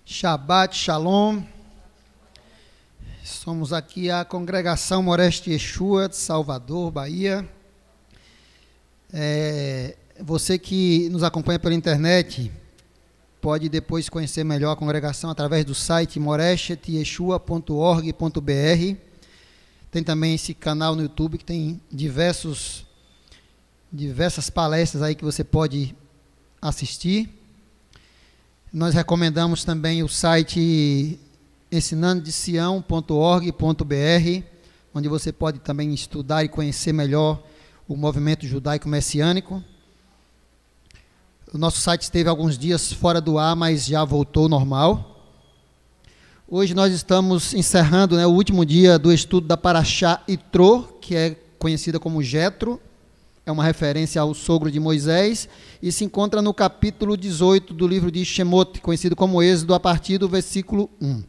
Shabbat Shalom. Somos aqui a Congregação Moreste Yeshua de Salvador, Bahia. Você que nos acompanha pela internet pode depois conhecer melhor a congregação através do site moresteyeshua.org.br. Tem também esse canal no YouTube que tem diversas palestras aí que você pode assistir. Nós recomendamos também o site ensinandodesião.org.br, onde você pode também estudar e conhecer melhor o movimento judaico messiânico. O nosso site esteve alguns dias fora do ar, mas já voltou normal. Hoje nós estamos encerrando o último dia do estudo da Parashá Itró, que é conhecida como Jetro. É uma referência ao sogro de Moisés, e se encontra no capítulo 18 do livro de Shemot, conhecido como Êxodo, a partir do versículo 1.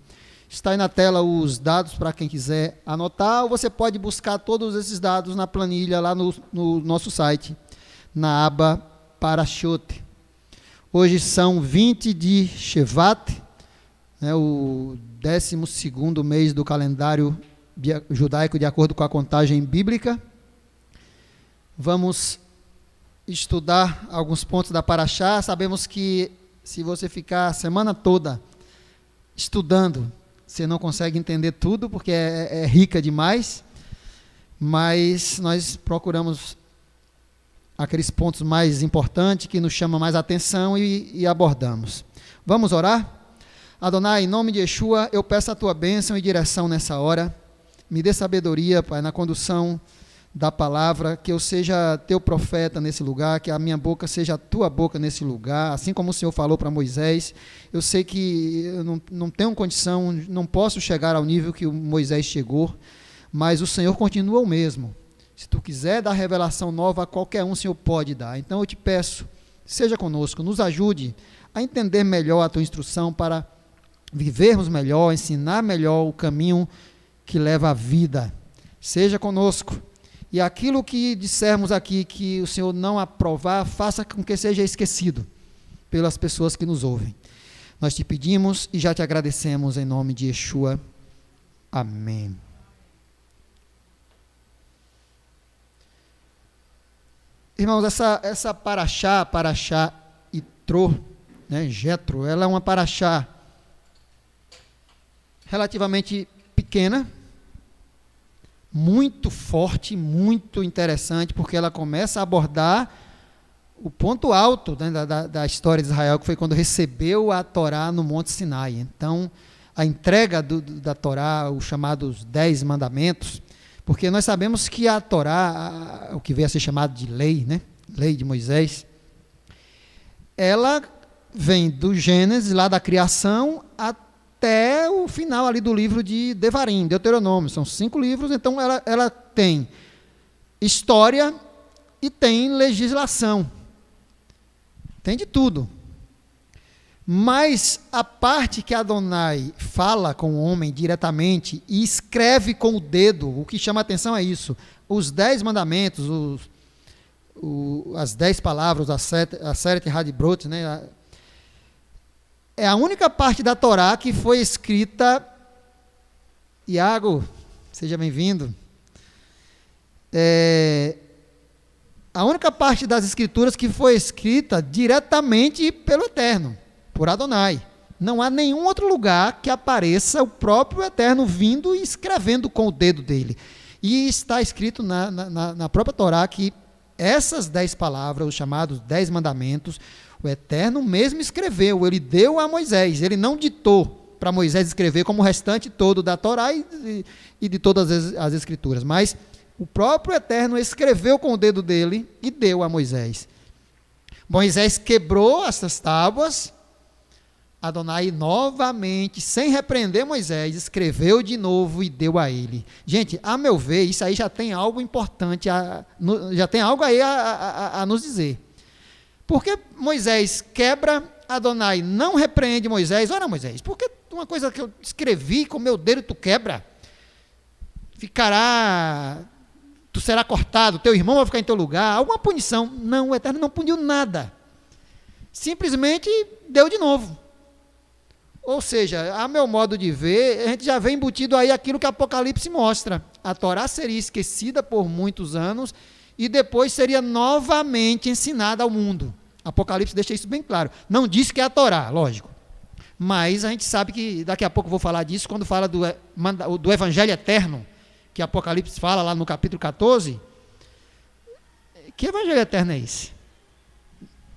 Está aí na tela os dados para quem quiser anotar, ou você pode buscar todos esses dados na planilha lá no nosso site, na aba Parashot. Hoje são 20 de Shevat, o 12º mês do calendário judaico, de acordo com a contagem bíblica. Vamos estudar alguns pontos da Parashá. Sabemos que se você ficar a semana toda estudando, você não consegue entender tudo, porque é rica demais, mas nós procuramos aqueles pontos mais importantes, que nos chamam mais atenção, e abordamos. Vamos orar? Adonai, em nome de Yeshua, eu peço a tua bênção e direção nessa hora. Me dê sabedoria, Pai, na condução da palavra, que eu seja teu profeta nesse lugar, que a minha boca seja a tua boca nesse lugar, assim como o Senhor falou para Moisés. Eu sei que eu não tenho condição, não posso chegar ao nível que o Moisés chegou, mas o Senhor continua o mesmo. Se tu quiser dar revelação nova a qualquer um, o Senhor pode dar. Então eu te peço, seja conosco, nos ajude a entender melhor a tua instrução, para vivermos melhor, ensinar melhor o caminho que leva à vida. Seja conosco. E aquilo que dissermos aqui, que o Senhor não aprovar, faça com que seja esquecido pelas pessoas que nos ouvem. Nós te pedimos e já te agradecemos em nome de Yeshua. Amém. Irmãos, essa Parashá Itró, Jetro, ela é uma Parashá relativamente pequena, muito forte, muito interessante, porque ela começa a abordar o ponto alto da história de Israel, que foi quando recebeu a Torá no Monte Sinai. Então, a entrega da Torá, os chamados 10 mandamentos, porque nós sabemos que a Torá, o que veio a ser chamado de lei, lei de Moisés, ela vem do Gênesis, lá da criação, até o final ali do livro de Devarim, Deuteronômio. São 5 livros, então ela tem história e tem legislação, tem de tudo. Mas a parte que Adonai fala com o homem diretamente e escreve com o dedo, o que chama a atenção é isso: os 10 mandamentos, as 10 palavras, as 7 Hadbrot, é a única parte da Torá que foi escrita. Iago, seja bem-vindo. A única parte das Escrituras que foi escrita diretamente pelo Eterno, por Adonai. Não há nenhum outro lugar que apareça o próprio Eterno vindo e escrevendo com o dedo dele. E está escrito na própria Torá que essas 10 palavras, os chamados 10 mandamentos, o Eterno mesmo escreveu, ele deu a Moisés, ele não ditou para Moisés escrever como o restante todo da Torá e de todas as Escrituras, mas o próprio Eterno escreveu com o dedo dele e deu a Moisés. Moisés quebrou essas tábuas, Adonai novamente, sem repreender Moisés, escreveu de novo e deu a ele. Gente, a meu ver, isso aí já tem algo importante, já tem algo aí a nos dizer. Porque Moisés quebra, Adonai não repreende Moisés. Ora, Moisés, por que uma coisa que eu escrevi com meu dedo tu quebra? tu será cortado, teu irmão vai ficar em teu lugar, alguma punição. Não, o Eterno não puniu nada. Simplesmente deu de novo. Ou seja, a meu modo de ver, a gente já vê embutido aí aquilo que Apocalipse mostra. A Torá seria esquecida por muitos anos e depois seria novamente ensinada ao mundo. Apocalipse deixa isso bem claro. Não diz que é a Torá, lógico. Mas a gente sabe que, daqui a pouco eu vou falar disso, quando fala do Evangelho Eterno, que Apocalipse fala lá no capítulo 14. Que Evangelho Eterno é esse?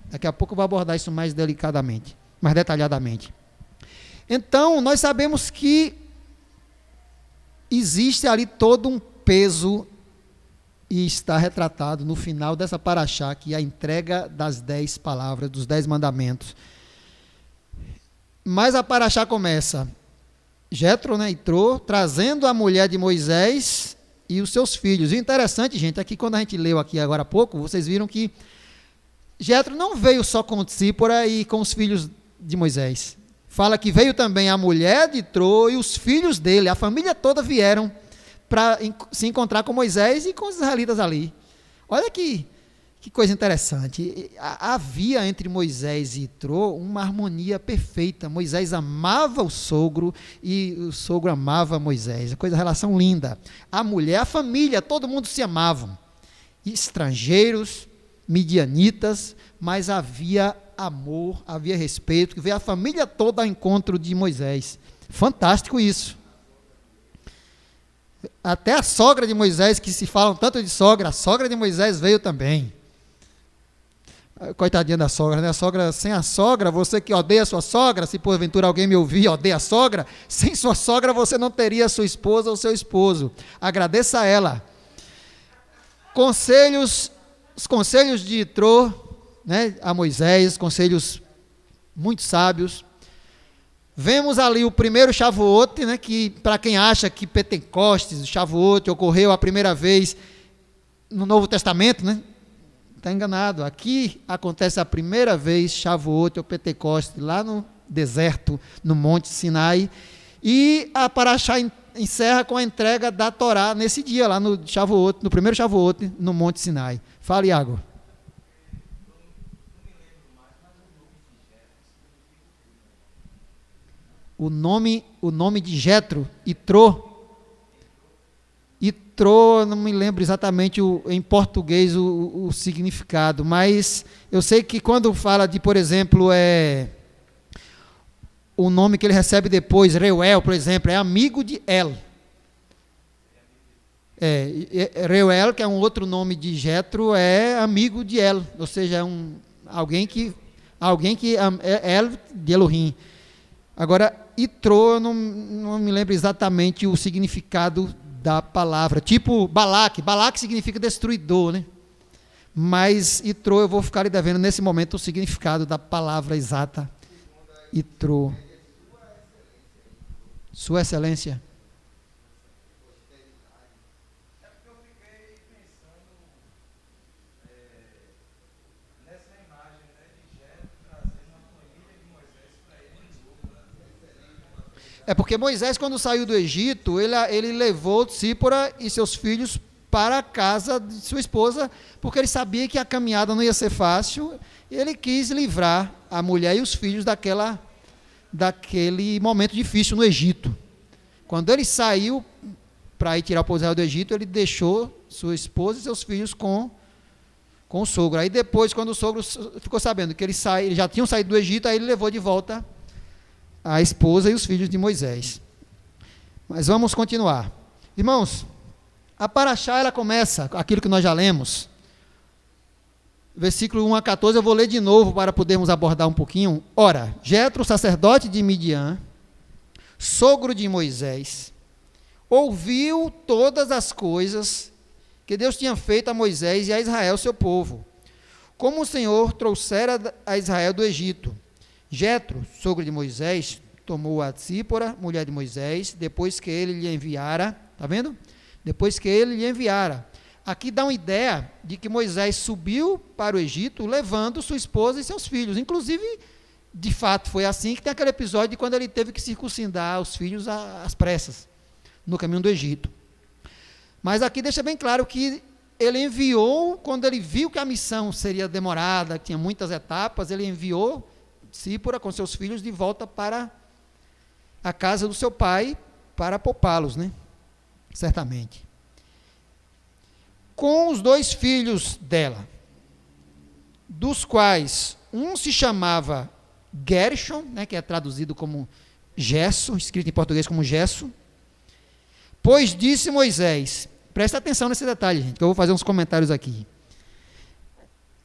Daqui a pouco eu vou abordar isso mais delicadamente, mais detalhadamente. Então, nós sabemos que existe ali todo um peso e está retratado no final dessa paraxá, que é a entrega das 10 palavras, dos 10 mandamentos. Mas a paraxá começa, Jetro, né, Itrô, trazendo a mulher de Moisés e os seus filhos. E o interessante, gente, é que quando a gente leu aqui agora há pouco, vocês viram que Jetro não veio só com Tsípora e com os filhos de Moisés. Fala que veio também a mulher de Itrô e os filhos dele, a família toda vieram para se encontrar com Moisés e com os israelitas ali. Olha que coisa interessante. Havia entre Moisés e Itrô uma harmonia perfeita. Moisés amava o sogro e o sogro amava Moisés. Relação linda. A mulher, a família, todo mundo se amavam. Estrangeiros, midianitas, mas havia amor, havia respeito, que veio a família toda ao encontro de Moisés. Fantástico isso. Até a sogra de Moisés, que se falam tanto de sogra, a sogra de Moisés veio também. Coitadinha da sogra, né? A sogra, sem a sogra, você que odeia a sua sogra, se porventura alguém me ouvir, odeia a sogra, sem sua sogra você não teria sua esposa ou seu esposo. Agradeça a ela. Os conselhos de Itrô, né, a Moisés, conselhos muito sábios. Vemos ali o primeiro Shavuot, né, que para quem acha que Pentecostes, Shavuot, ocorreu a primeira vez no Novo Testamento, né, está enganado. Aqui acontece a primeira vez Shavuot ou Pentecostes, lá no deserto, no Monte Sinai, e a paraxá encerra com a entrega da Torá nesse dia, lá no Shavuot, no primeiro Shavuot, no Monte Sinai. Fala, Iago. O nome de Jetro, Itrô, não me lembro exatamente em português o significado, mas eu sei que quando fala de, por exemplo, o nome que ele recebe depois, Reuel, por exemplo, é amigo de El. Reuel, que é um outro nome de Jetro, é amigo de El, ou seja, alguém que é El de Elohim. Agora, Itrô, eu não me lembro exatamente o significado da palavra. Tipo Balaque significa destruidor, né? Mas Itrô, eu vou ficar lhe devendo nesse momento o significado da palavra exata. Itrô. Sua Excelência. É porque Moisés, quando saiu do Egito, ele levou Tsípora e seus filhos para a casa de sua esposa, porque ele sabia que a caminhada não ia ser fácil, e ele quis livrar a mulher e os filhos daquele momento difícil no Egito. Quando ele saiu para ir tirar o povo de Israel do Egito, ele deixou sua esposa e seus filhos com o sogro. Aí depois, quando o sogro ficou sabendo que eles já tinham saído do Egito, aí ele levou de volta a esposa e os filhos de Moisés. Mas vamos continuar. Irmãos, a paraxá, ela começa, aquilo que nós já lemos, versículo 1 a 14, eu vou ler de novo para podermos abordar um pouquinho. Ora, Jetro, sacerdote de Midian, sogro de Moisés, ouviu todas as coisas que Deus tinha feito a Moisés e a Israel, seu povo, como o Senhor trouxera a Israel do Egito. Jetro, sogro de Moisés, tomou a Tsípora, mulher de Moisés, depois que ele lhe enviara, está vendo? Depois que ele lhe enviara. Aqui dá uma ideia de que Moisés subiu para o Egito, levando sua esposa e seus filhos. Inclusive, de fato, foi assim que tem aquele episódio de quando ele teve que circuncidar os filhos às pressas, no caminho do Egito. Mas aqui deixa bem claro que ele enviou, quando ele viu que a missão seria demorada, que tinha muitas etapas, ele enviou Sípora com seus filhos de volta para a casa do seu pai, para poupá-los, né? Certamente. Com os 2 filhos dela, dos quais um se chamava Gershon, né, que é traduzido como Gesso, escrito em português como Gesso, pois disse Moisés, presta atenção nesse detalhe, gente, que eu vou fazer uns comentários aqui,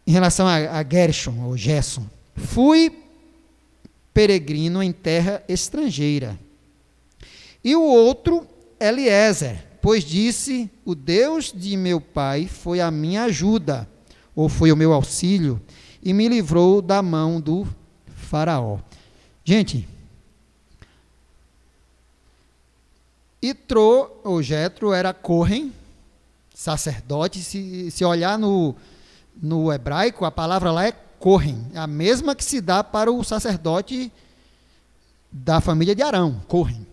em relação a Gershon, ou Gesso, fui peregrino em terra estrangeira, e o outro, Eliezer, pois disse, o Deus de meu pai foi a minha ajuda, ou foi o meu auxílio, e me livrou da mão do faraó. Gente, Itrô, ou Jetro, era Cohen, sacerdote. Se olhar no hebraico, a palavra lá é Cohen, a mesma que se dá para o sacerdote da família de Arão, Cohen.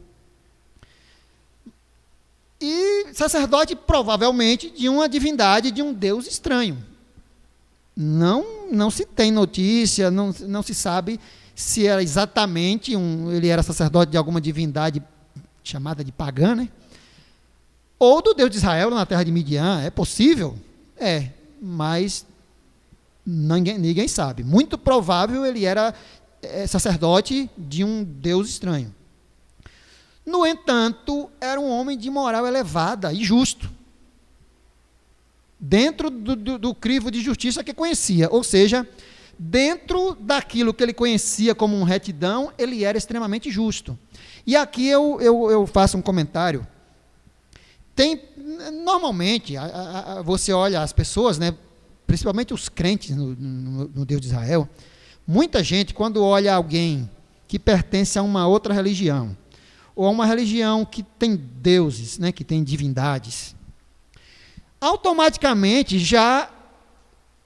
E sacerdote, provavelmente, de uma divindade, de um Deus estranho. Não se tem notícia, não se sabe se era exatamente ele era sacerdote de alguma divindade chamada de pagã, né? Ou do Deus de Israel na terra de Midian. É possível? É, mas ninguém sabe. Muito provável ele era sacerdote de um Deus estranho. No entanto, era um homem de moral elevada e justo, dentro do crivo de justiça que conhecia, ou seja, dentro daquilo que ele conhecia como um retidão, ele era extremamente justo. E aqui eu faço um comentário. Normalmente, você olha as pessoas, né, principalmente os crentes no Deus de Israel, muita gente, quando olha alguém que pertence a uma outra religião, ou a uma religião que tem deuses, né, que tem divindades, automaticamente já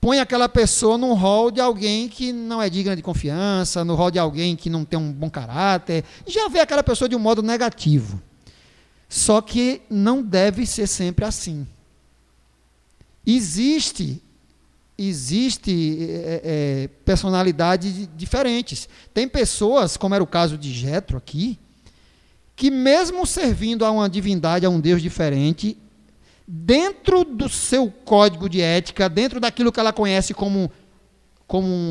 põe aquela pessoa num rol de alguém que não é digna de confiança, no rol de alguém que não tem um bom caráter, já vê aquela pessoa de um modo negativo. Só que não deve ser sempre assim. Existe personalidades diferentes. Tem pessoas, como era o caso de Jetro aqui, que mesmo servindo a uma divindade, a um Deus diferente, dentro do seu código de ética, dentro daquilo que ela conhece como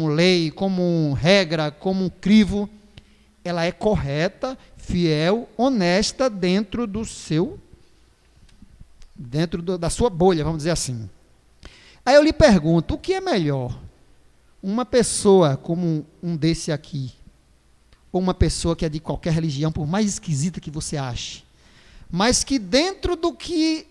lei, como regra, como crivo, ela é correta, fiel, honesta dentro da sua bolha, vamos dizer assim. Aí eu lhe pergunto, o que é melhor? Uma pessoa como um desse aqui, ou uma pessoa que é de qualquer religião, por mais esquisita que você ache, mas que dentro do que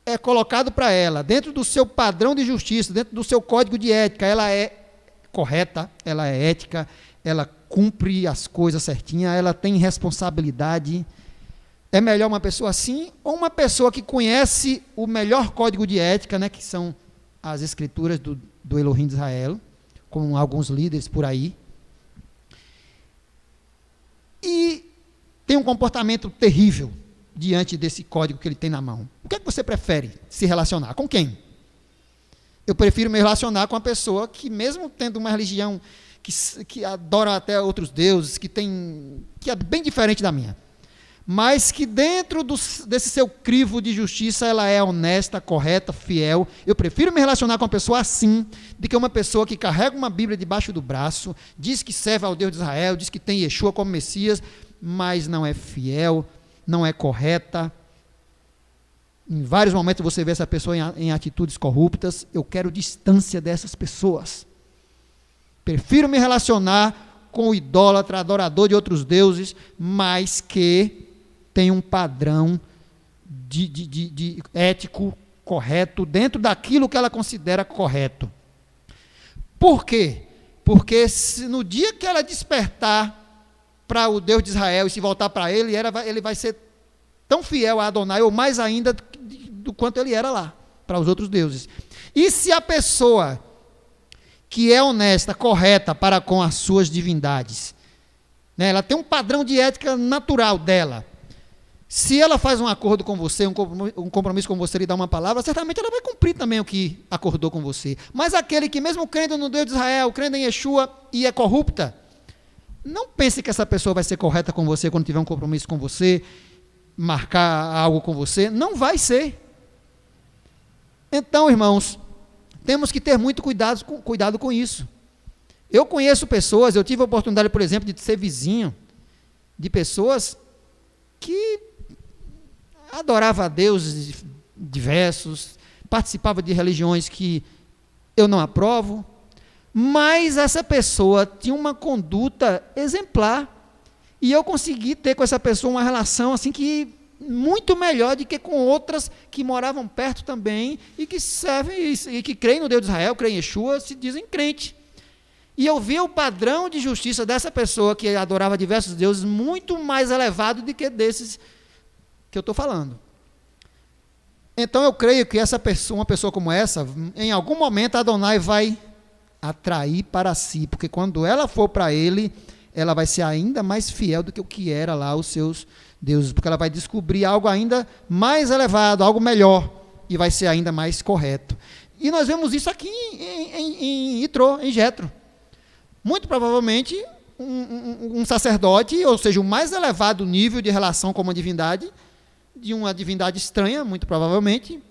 é colocado para ela, dentro do seu padrão de justiça, dentro do seu código de ética, ela é correta, ela é ética, ela cumpre as coisas certinhas, ela tem responsabilidade. É melhor uma pessoa assim, ou uma pessoa que conhece o melhor código de ética, né, que são as escrituras do Elohim de Israel, com alguns líderes por aí, e tem um comportamento terrível diante desse código que ele tem na mão. O que é que você prefere se relacionar? Com quem? Eu prefiro me relacionar com uma pessoa que, mesmo tendo uma religião que adora até outros deuses, que é bem diferente da minha, mas que dentro desse seu crivo de justiça, ela é honesta, correta, fiel. Eu prefiro me relacionar com uma pessoa assim, do que uma pessoa que carrega uma Bíblia debaixo do braço, diz que serve ao Deus de Israel, diz que tem Yeshua como Messias, mas não é fiel, não é correta. Em vários momentos você vê essa pessoa em atitudes corruptas. Eu quero distância dessas pessoas. Prefiro me relacionar com o idólatra, adorador de outros deuses, mas que tem um padrão de ético correto, dentro daquilo que ela considera correto. Por quê? Porque no dia que ela despertar para o Deus de Israel e se voltar para ele, ele vai ser tão fiel a Adonai, ou mais ainda do quanto ele era lá, para os outros deuses. E se a pessoa que é honesta, correta para com as suas divindades, né, ela tem um padrão de ética natural dela, Se ela faz um acordo com você, um compromisso com você, lhe dá uma palavra, certamente ela vai cumprir também o que acordou com você. Mas aquele que mesmo crendo no Deus de Israel, crendo em Yeshua e é corrupta, não pense que essa pessoa vai ser correta com você quando tiver um compromisso com você, marcar algo com você. Não vai ser. Então, irmãos, temos que ter muito cuidado com isso. Eu conheço pessoas, eu tive a oportunidade, por exemplo, de ser vizinho de pessoas que adorava a deuses diversos, participava de religiões que eu não aprovo, mas essa pessoa tinha uma conduta exemplar, e eu consegui ter com essa pessoa uma relação assim que muito melhor do que com outras que moravam perto também, e que servem, e que creem no Deus de Israel, creem em Yeshua, se dizem crente. E eu vi o padrão de justiça dessa pessoa que adorava diversos deuses muito mais elevado do que desses que eu estou falando. Então eu creio que essa pessoa, uma pessoa como essa, em algum momento Adonai vai atrair para si, porque quando ela for para ele, ela vai ser ainda mais fiel do que o que era lá os seus deuses, porque ela vai descobrir algo ainda mais elevado, algo melhor, e vai ser ainda mais correto. E nós vemos isso aqui em Itró, em Jetro. Muito provavelmente um sacerdote, ou seja, o mais elevado nível de relação com uma divindade, de uma divindade estranha, muito provavelmente.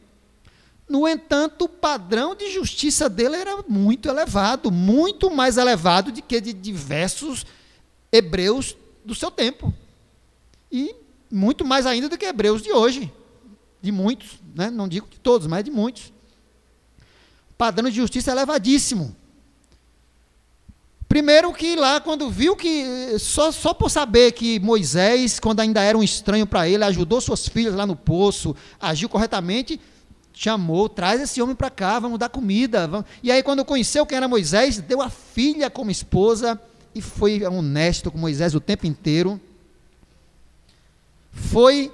No entanto, o padrão de justiça dele era muito elevado, muito mais elevado do que de diversos hebreus do seu tempo. E muito mais ainda do que hebreus de hoje, de muitos, né? Não digo de todos, mas de muitos. O padrão de justiça é elevadíssimo. Primeiro que lá, quando viu que, só por saber que Moisés, quando ainda era um estranho para ele, ajudou suas filhas lá no poço, agiu corretamente, chamou, traz esse homem para cá, vamos dar comida. Vamos. E aí, quando conheceu quem era Moisés, deu a filha como esposa, e foi honesto com Moisés o tempo inteiro. Foi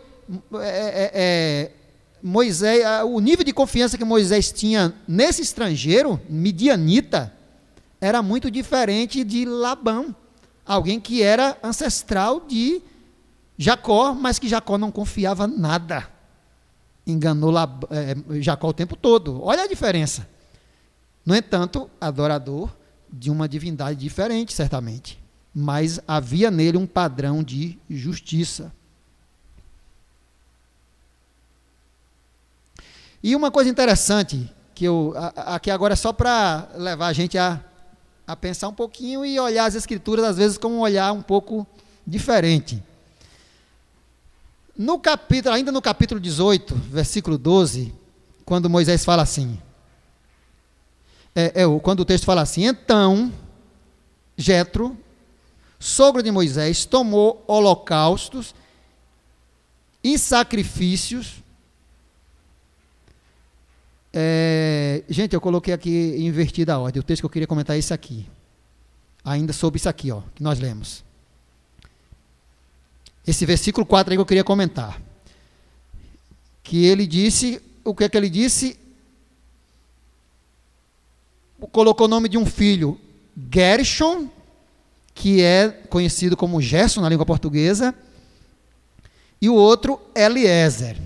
Moisés, o nível de confiança que Moisés tinha nesse estrangeiro, midianita, era muito diferente de Labão, alguém que era ancestral de Jacó, mas que Jacó não confiava nada. Enganou Jacó o tempo todo. Olha a diferença. No entanto, adorador de uma divindade diferente, certamente. Mas havia nele um padrão de justiça. E uma coisa interessante, que aqui agora é só para levar a gente a pensar um pouquinho e olhar as Escrituras, às vezes, com um olhar um pouco diferente. Ainda no capítulo 18, versículo 12, quando Moisés fala assim, quando o texto fala assim, então, Jetro, sogro de Moisés, tomou holocaustos e sacrifícios. Gente, eu coloquei aqui invertida a ordem. O texto que eu queria comentar é esse aqui. Ainda sobre isso aqui, que nós lemos. Esse versículo 4 aí que eu queria comentar. Que ele disse, o que é que ele disse? Colocou o nome de um filho, Gershon, que é conhecido como Gerson na língua portuguesa, e o outro, Eliezer.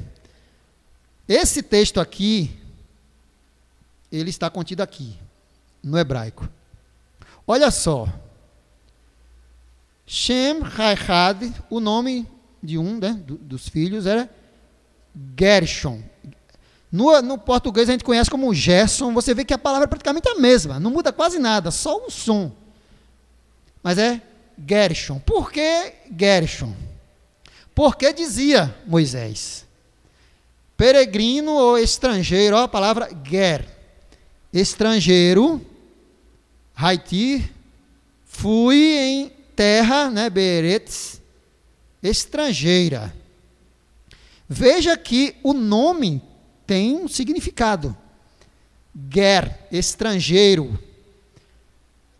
Esse texto aqui, ele está contido aqui, no hebraico. Olha só. Shem Haihad, o nome de um, né, dos filhos era Gershon. No português a gente conhece como Gerson, você vê que a palavra é praticamente a mesma, não muda quase nada, só o som. Mas é Gershon. Por que Gershon? Porque dizia Moisés, peregrino ou estrangeiro, a palavra ger, estrangeiro, Haiti, fui em terra, né, Beretz, estrangeira. Veja que o nome tem um significado. Ger, estrangeiro.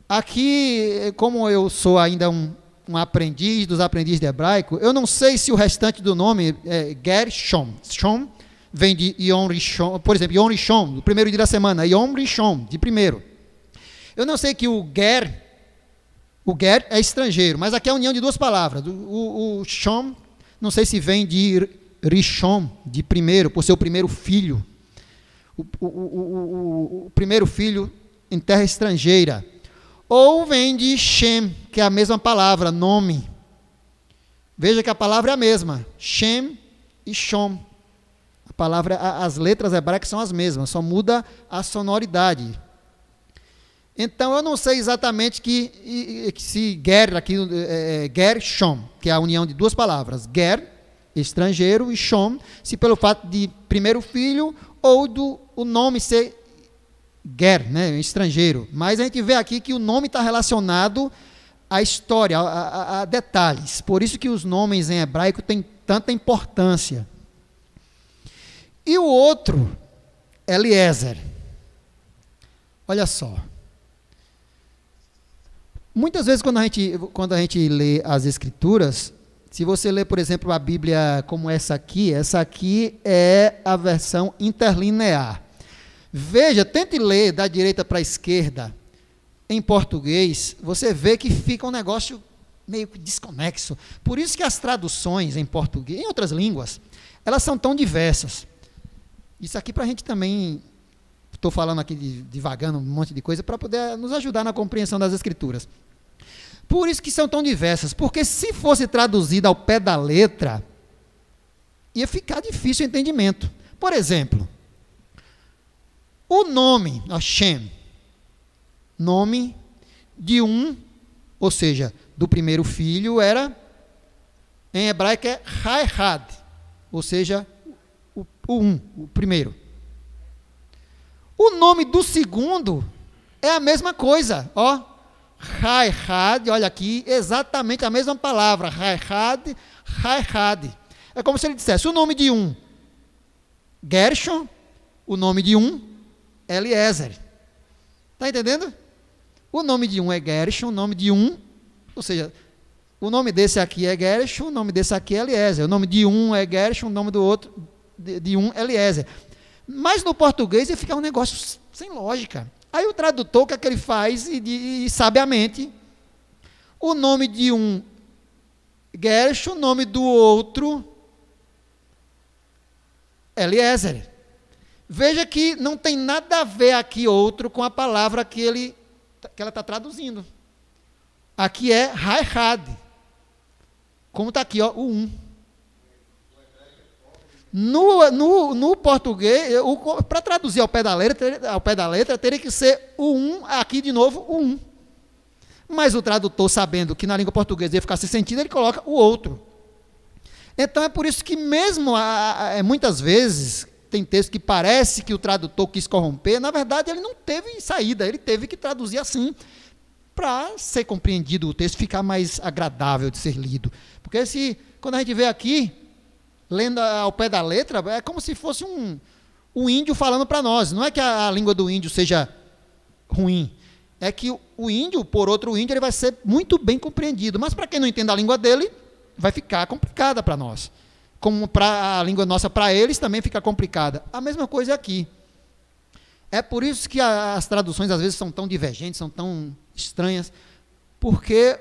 Aqui, como eu sou ainda um aprendiz dos aprendizes de hebraico, eu não sei se o restante do nome é Gershom. Shom vem de Yom Rishon, por exemplo, Yom Rishon, do primeiro dia da semana, Yom Rishon, de primeiro. Eu não sei que o Ger é estrangeiro, mas aqui é a união de duas palavras. O Shom Não sei se vem de Rishon, de primeiro, por ser o primeiro filho. O primeiro filho em terra estrangeira. Ou vem de Shem, que é a mesma palavra, nome. Veja que a palavra é a mesma. Shem e Shom. A palavra, as letras hebraicas são as mesmas, só muda a sonoridade. Então, eu não sei exatamente que se Ger, aqui, Gershom, que é a união de duas palavras, Ger, estrangeiro, e Shom, se pelo fato de primeiro filho, ou o nome ser Ger, né, estrangeiro. Mas a gente vê aqui que o nome está relacionado à história, a detalhes. Por isso que os nomes em hebraico têm tanta importância. E o outro, Eliezer. Olha só. Muitas vezes, quando a gente lê as Escrituras, se você ler, por exemplo, a Bíblia como essa aqui é a versão interlinear. Veja, tente ler da direita para a esquerda em português, você vê que fica um negócio meio desconexo. Por isso que as traduções em português, em outras línguas, elas são tão diversas. Isso aqui para a gente também, estou falando aqui divagando um monte de coisa, para poder nos ajudar na compreensão das Escrituras. Por isso que são tão diversas, porque se fosse traduzida ao pé da letra, ia ficar difícil o entendimento. Por exemplo, o nome, Shem, nome de ou seja, do primeiro filho era, em hebraico é Ha'echad, ou seja, o primeiro. O nome do segundo é a mesma coisa, Ha'echad, olha aqui, exatamente a mesma palavra, Ha'echad, Ha'echad. É como se ele dissesse, o nome de Gershon, o nome de Eliezer. Está entendendo? O nome de é Gershon, o nome de ou seja, o nome desse aqui é Gershon, o nome desse aqui é Eliezer. O nome de é Gershon, o nome do outro de Eliezer. Mas no português ia ficar um negócio sem lógica. Aí o tradutor, o que é que ele faz? E sabiamente, o nome de Gershon, o nome do outro Eliezer. Veja que não tem nada a ver aqui outro com a palavra que ela está traduzindo. Aqui é Ha'echad. Como está aqui, o No português, para traduzir ao pé da letra, teria que ser o aqui de novo, o Mas o tradutor, sabendo que na língua portuguesa ia ficar sem sentido, ele coloca o outro. Então é por isso que mesmo, muitas vezes, tem texto que parece que o tradutor quis corromper, na verdade ele não teve saída, ele teve que traduzir assim, para ser compreendido o texto, ficar mais agradável de ser lido. Porque quando a gente vê aqui, lendo ao pé da letra, é como se fosse um índio falando para nós. Não é que a língua do índio seja ruim, é que o índio, por outro índio, ele vai ser muito bem compreendido. Mas para quem não entende a língua dele, vai ficar complicada para nós. Como para a língua nossa, para eles, também fica complicada. A mesma coisa aqui. É por isso que as traduções, às vezes, são tão divergentes, são tão estranhas, porque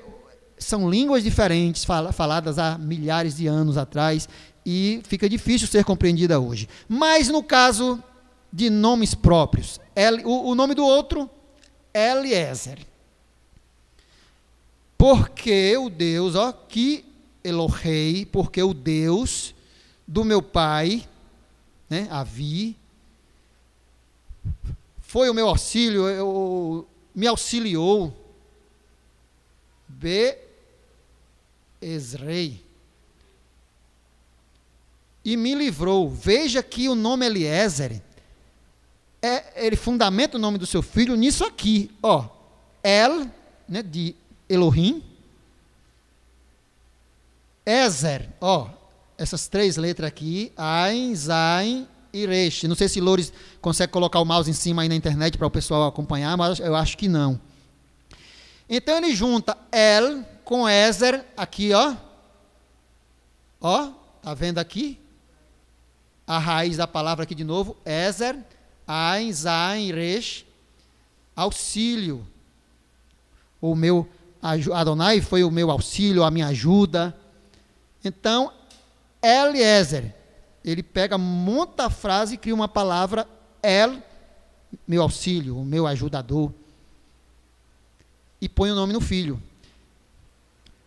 são línguas diferentes, faladas há milhares de anos atrás, e fica difícil ser compreendida hoje. Mas no caso de nomes próprios, o nome do outro, Eliezer. Porque o Deus, que Elohei, porque o Deus do meu pai, né, Avi, foi o meu auxílio, me auxiliou, Ezrei, e me livrou. Veja que o nome Eliezer, ele fundamenta o nome do seu filho nisso aqui, El, né, de Elohim, Ezer, essas três letras aqui, Ain, Zain e Resh. Não sei se Loures consegue colocar o mouse em cima aí na internet para o pessoal acompanhar, mas eu acho que não. Então ele junta El com Ezer aqui, tá vendo aqui? A raiz da palavra aqui de novo, Ezer, Ain, Zain, Resh, auxílio. O meu Adonai foi o meu auxílio, a minha ajuda. Então, Eliezer. Ele pega, monta a frase e cria uma palavra, El, meu auxílio, o meu ajudador, e põe o nome no filho.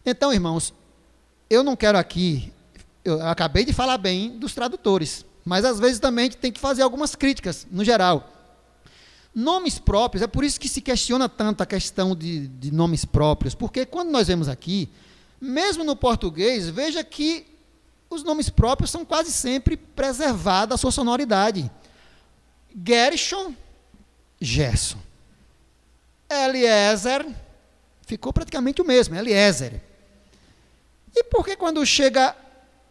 Então, irmãos, eu não quero aqui, eu acabei de falar bem dos tradutores, mas às vezes também a gente tem que fazer algumas críticas, no geral. Nomes próprios, é por isso que se questiona tanto a questão de nomes próprios, porque quando nós vemos aqui, mesmo no português, veja que os nomes próprios são quase sempre preservados a sua sonoridade. Gershon, Gerson. Eliezer, ficou praticamente o mesmo, Eliezer. E por que quando chega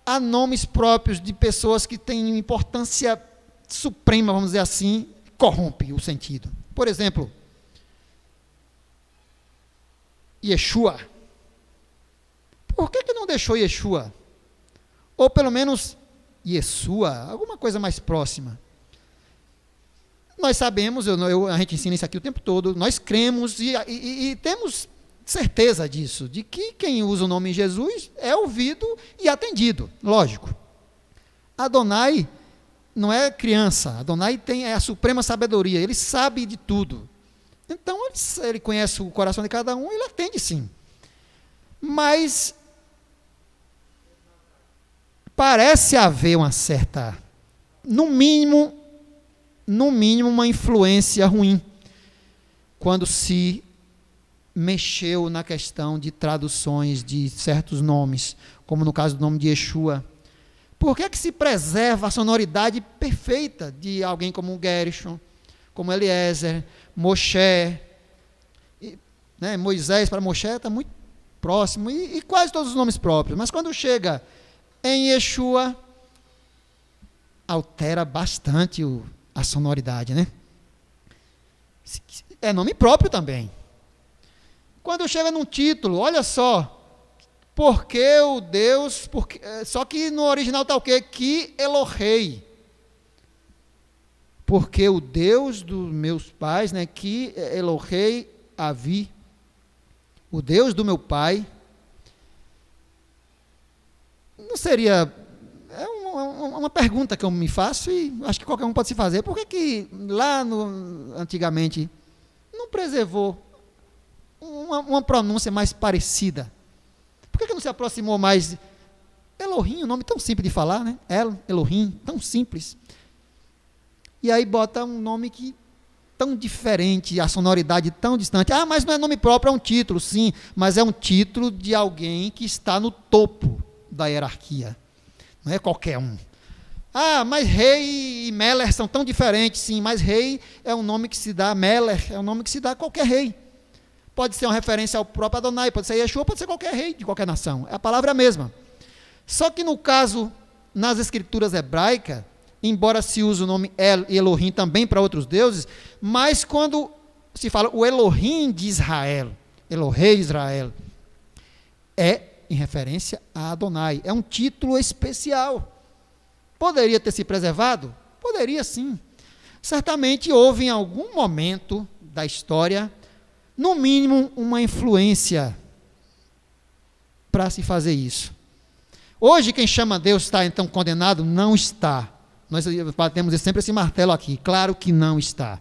a nomes próprios de pessoas que têm importância suprema, vamos dizer assim, corrompe o sentido? Por exemplo, Yeshua. Por que não deixou Yeshua? Ou pelo menos Yeshua, alguma coisa mais próxima. Nós sabemos, a gente ensina isso aqui o tempo todo, nós cremos e temos certeza disso, de que quem usa o nome Jesus é ouvido e atendido, lógico. Adonai não é criança, Adonai tem a suprema sabedoria, ele sabe de tudo. Então, ele conhece o coração de cada um, ele atende sim. Mas parece haver uma certa, no mínimo, uma influência ruim, quando se mexeu na questão de traduções de certos nomes, como no caso do nome de Yeshua. Por que se preserva a sonoridade perfeita de alguém como Gershon, como Eliezer, Moshe, né, Moisés para Moshe está muito próximo, e quase todos os nomes próprios, mas quando chega em Yeshua, altera bastante a sonoridade, né? É nome próprio também. Quando chega num título, olha só, porque o Deus, só que no original está o quê? Que Elohei. Porque o Deus dos meus pais, né? Que Elohei Avi, o Deus do meu pai. Não seria, é uma pergunta que eu me faço e acho que qualquer um pode se fazer. Por que lá antigamente não preservou uma pronúncia mais parecida? Por que não se aproximou mais? Elohim, um nome tão simples de falar, né? Elohim, tão simples. E aí bota um nome que tão diferente, a sonoridade tão distante. Ah, mas não é nome próprio, é um título, sim, mas é um título de alguém que está no topo da hierarquia. Não é qualquer um. Ah, mas rei e Meller são tão diferentes, sim, mas rei é um nome que se dá, Meller é um nome que se dá a qualquer rei. Pode ser uma referência ao próprio Adonai, pode ser Yeshua, pode ser qualquer rei de qualquer nação. A palavra é a mesma. Só que no caso, nas escrituras hebraicas, embora se use o nome El e Elohim também para outros deuses, mas quando se fala o Elohim de Israel, Elohei Israel, é em referência a Adonai. É um título especial. Poderia ter se preservado? Poderia sim. Certamente houve em algum momento da história, no mínimo, uma influência para se fazer isso. Hoje, quem chama Deus está então condenado? Não está. Nós batemos sempre esse martelo aqui. Claro que não está.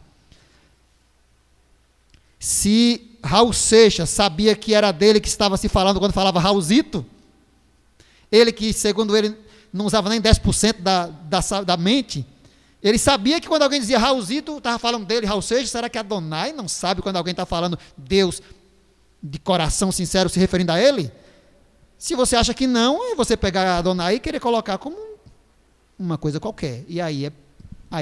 Se Raul Seixas sabia que era dele que estava se falando quando falava Raulzito, ele que, segundo ele, não usava nem 10% da mente, ele sabia que quando alguém dizia Raulzito, estava falando dele, Raul Seixas. Será que Adonai não sabe quando alguém está falando Deus de coração sincero se referindo a ele? Se você acha que não, é você pegar Adonai e querer colocar como uma coisa qualquer. E aí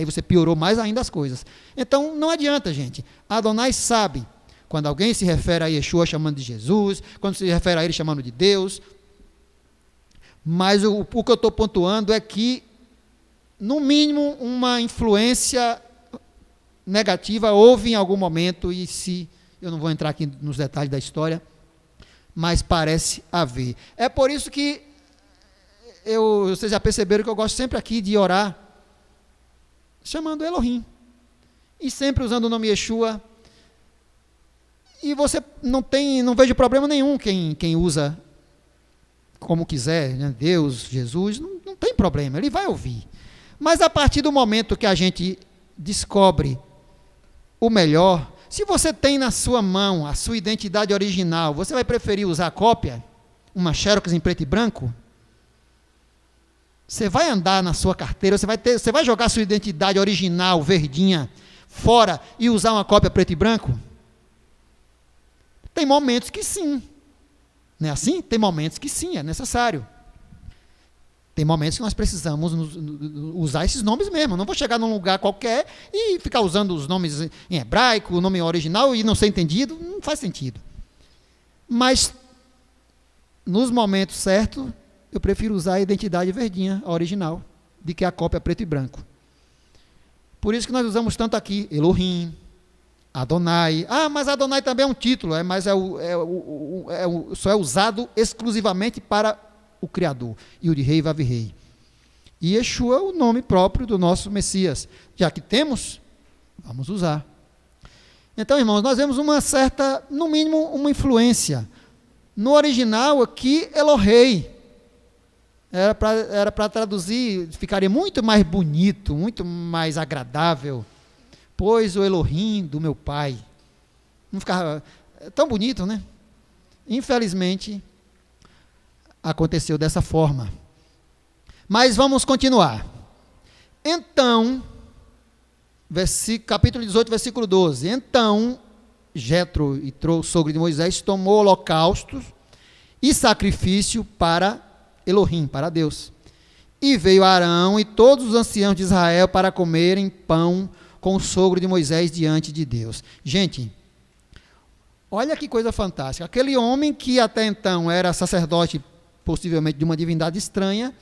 você piorou mais ainda as coisas. Então, não adianta, gente. Adonai sabe quando alguém se refere a Yeshua chamando de Jesus, quando se refere a ele chamando de Deus. Mas o que eu estou pontuando é que, no mínimo, uma influência negativa houve em algum momento, e se eu não vou entrar aqui nos detalhes da história, mas parece haver. É por isso que vocês já perceberam que eu gosto sempre aqui de orar chamando Elohim, e sempre usando o nome Yeshua, e você não vejo problema nenhum quem usa como quiser, né? Deus, Jesus, não problema, ele vai ouvir. Mas a partir do momento que a gente descobre o melhor, se você tem na sua mão a sua identidade original, você vai preferir usar a cópia? Uma Xerox em preto e branco? Você vai andar na sua carteira, você vai jogar a sua identidade original, verdinha, fora e usar uma cópia preto e branco? Tem momentos que sim. Não é assim? Tem momentos que sim, é necessário. Tem momentos que nós precisamos usar esses nomes mesmo. Eu não vou chegar num lugar qualquer e ficar usando os nomes em hebraico, o nome original e não ser entendido. Não faz sentido. Mas, nos momentos certos, eu prefiro usar a identidade verdinha, a original, do que a cópia preto e branco. Por isso que nós usamos tanto aqui Elohim, Adonai. Ah, mas Adonai também é um título, mas só é usado exclusivamente para o Criador, e o de Rei Vav-Rei. E Yeshua é o nome próprio do nosso Messias. Já que temos, vamos usar. Então, irmãos, nós vemos uma certa, no mínimo, uma influência. No original aqui, Elohei. Era para traduzir, ficaria muito mais bonito, muito mais agradável. Pois o Elohim do meu pai. Não ficava tão bonito, né? Infelizmente, aconteceu dessa forma. Mas vamos continuar. Então, capítulo 18, versículo 12. Então, Jetro, sogro de Moisés, tomou holocaustos e sacrifício para Elohim, para Deus. E veio Arão e todos os anciãos de Israel para comerem pão com o sogro de Moisés diante de Deus. Gente, olha que coisa fantástica. Aquele homem que até então era sacerdote, possivelmente de uma divindade estranha,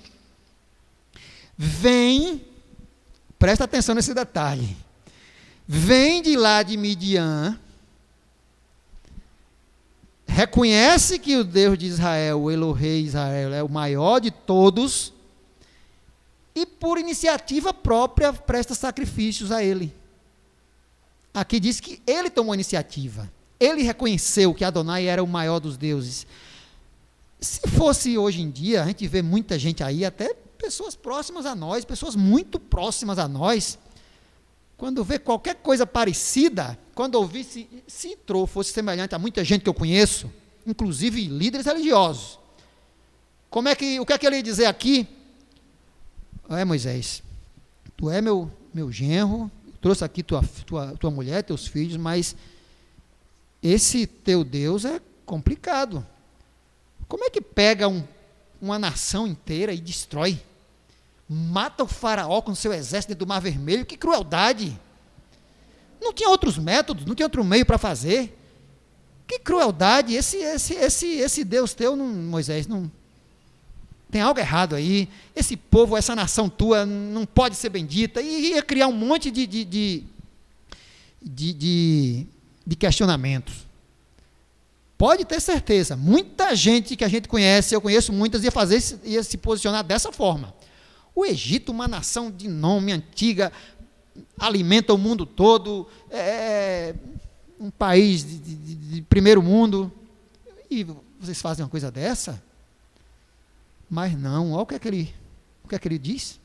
presta atenção nesse detalhe, vem de lá de Midian, reconhece que o Deus de Israel, o Elohei Israel, é o maior de todos, e por iniciativa própria presta sacrifícios a ele. Aqui diz que ele tomou a iniciativa, ele reconheceu que Adonai era o maior dos deuses. Se fosse hoje em dia, a gente vê muita gente aí, até pessoas próximas a nós, pessoas muito próximas a nós, quando vê qualquer coisa parecida, quando ouvir se Yitro fosse semelhante a muita gente que eu conheço, inclusive líderes religiosos, o que é que ele ia dizer aqui? Moisés, tu é meu genro, trouxe aqui tua mulher, teus filhos, mas esse teu Deus é complicado. Como é que pega uma nação inteira e destrói? Mata o faraó com seu exército dentro do Mar Vermelho? Que crueldade! Não tinha outros métodos, não tinha outro meio para fazer. Que crueldade! Esse Deus teu, Moisés, não tem algo errado aí. Esse povo, essa nação tua não pode ser bendita. E ia criar um monte de questionamentos. Pode ter certeza, muita gente que a gente conhece, eu conheço muitas, ia se posicionar dessa forma. O Egito, uma nação de nome antiga, alimenta o mundo todo, um país de primeiro mundo, e vocês fazem uma coisa dessa? Mas não, olha o que é que ele diz.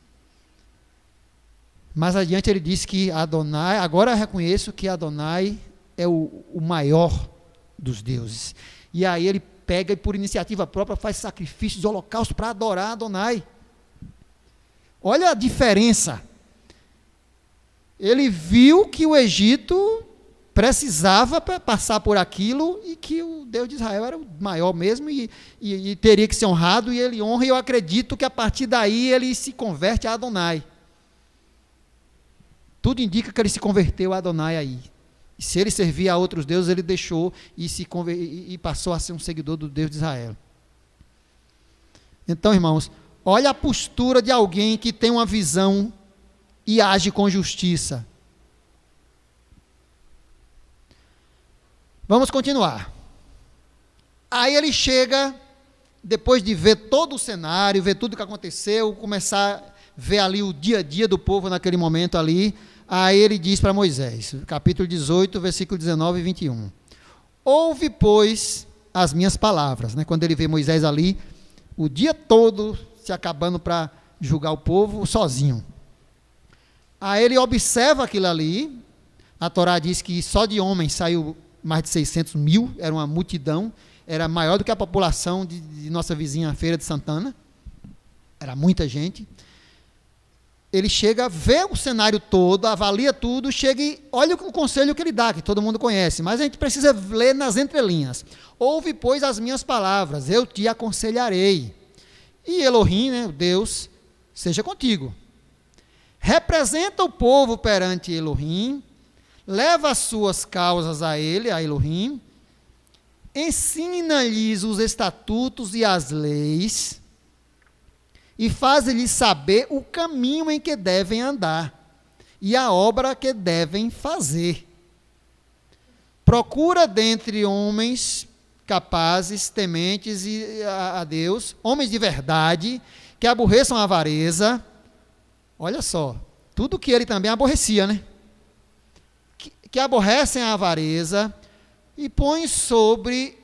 Mais adiante ele diz que Adonai, agora eu reconheço que Adonai é o maior dos deuses. E aí ele pega e por iniciativa própria faz sacrifícios, holocaustos para adorar Adonai. Olha a diferença. Ele viu que o Egito precisava passar por aquilo e que o Deus de Israel era o maior mesmo e teria que ser honrado, e ele honra, e eu acredito que a partir daí ele se converte a Adonai. Tudo indica que ele se converteu a Adonai aí. E se ele servia a outros deuses, ele deixou e passou a ser um seguidor do Deus de Israel. Então, irmãos, olha a postura de alguém que tem uma visão e age com justiça. Vamos continuar. Aí ele chega, depois de ver todo o cenário, ver tudo o que aconteceu, começar a ver ali o dia a dia do povo naquele momento ali. Aí ele diz para Moisés, capítulo 18, versículo 19 e 21. Ouve, pois, as minhas palavras. Quando ele vê Moisés ali, o dia todo se acabando para julgar o povo sozinho. Aí ele observa aquilo ali. A Torá diz que só de homens saiu mais de 600 mil, era uma multidão, era maior do que a população de nossa vizinha Feira de Santana, era muita gente. Ele chega, vê o cenário todo, avalia tudo, chega e olha o conselho que ele dá, que todo mundo conhece, mas a gente precisa ler nas entrelinhas. Ouve, pois, as minhas palavras, eu te aconselharei. E Elohim, né, Deus, seja contigo. Representa o povo perante Elohim, leva as suas causas a ele, a Elohim, ensina-lhes os estatutos e as leis, e faz-lhes saber o caminho em que devem andar, e a obra que devem fazer. Procura dentre homens capazes, tementes a Deus, homens de verdade, que aborreçam a avareza. Olha só, tudo que ele também aborrecia, né? Que aborrecem a avareza, e põe sobre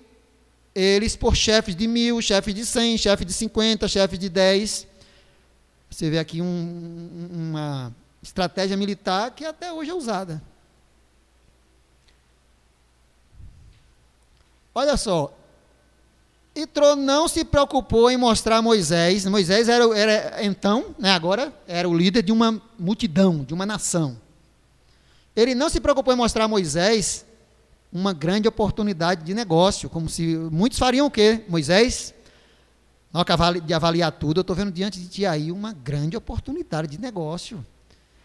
eles por chefes de 1000, chefes de 100, chefes de 50, chefes de 10. Você vê aqui uma estratégia militar que até hoje é usada. Olha só, Itró não se preocupou em mostrar a Moisés. Moisés era então, né, agora, era o líder de uma multidão, de uma nação. Ele não se preocupou em mostrar a Moisés uma grande oportunidade de negócio, como se muitos fariam o quê? Moisés, na hora de avaliar tudo, eu estou vendo diante de ti aí uma grande oportunidade de negócio.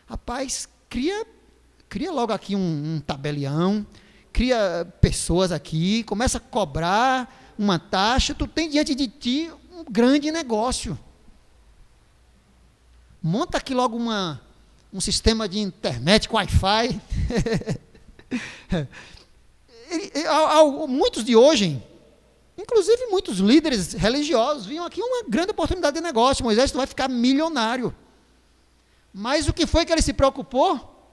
Rapaz, cria logo aqui um tabelião, cria pessoas aqui, começa a cobrar uma taxa, tu tem diante de ti um grande negócio. Monta aqui logo um sistema de internet com Wi-Fi. Muitos de hoje, inclusive muitos líderes religiosos, viam aqui uma grande oportunidade de negócio. Moisés, tu vai ficar milionário. Mas o que foi que ele se preocupou?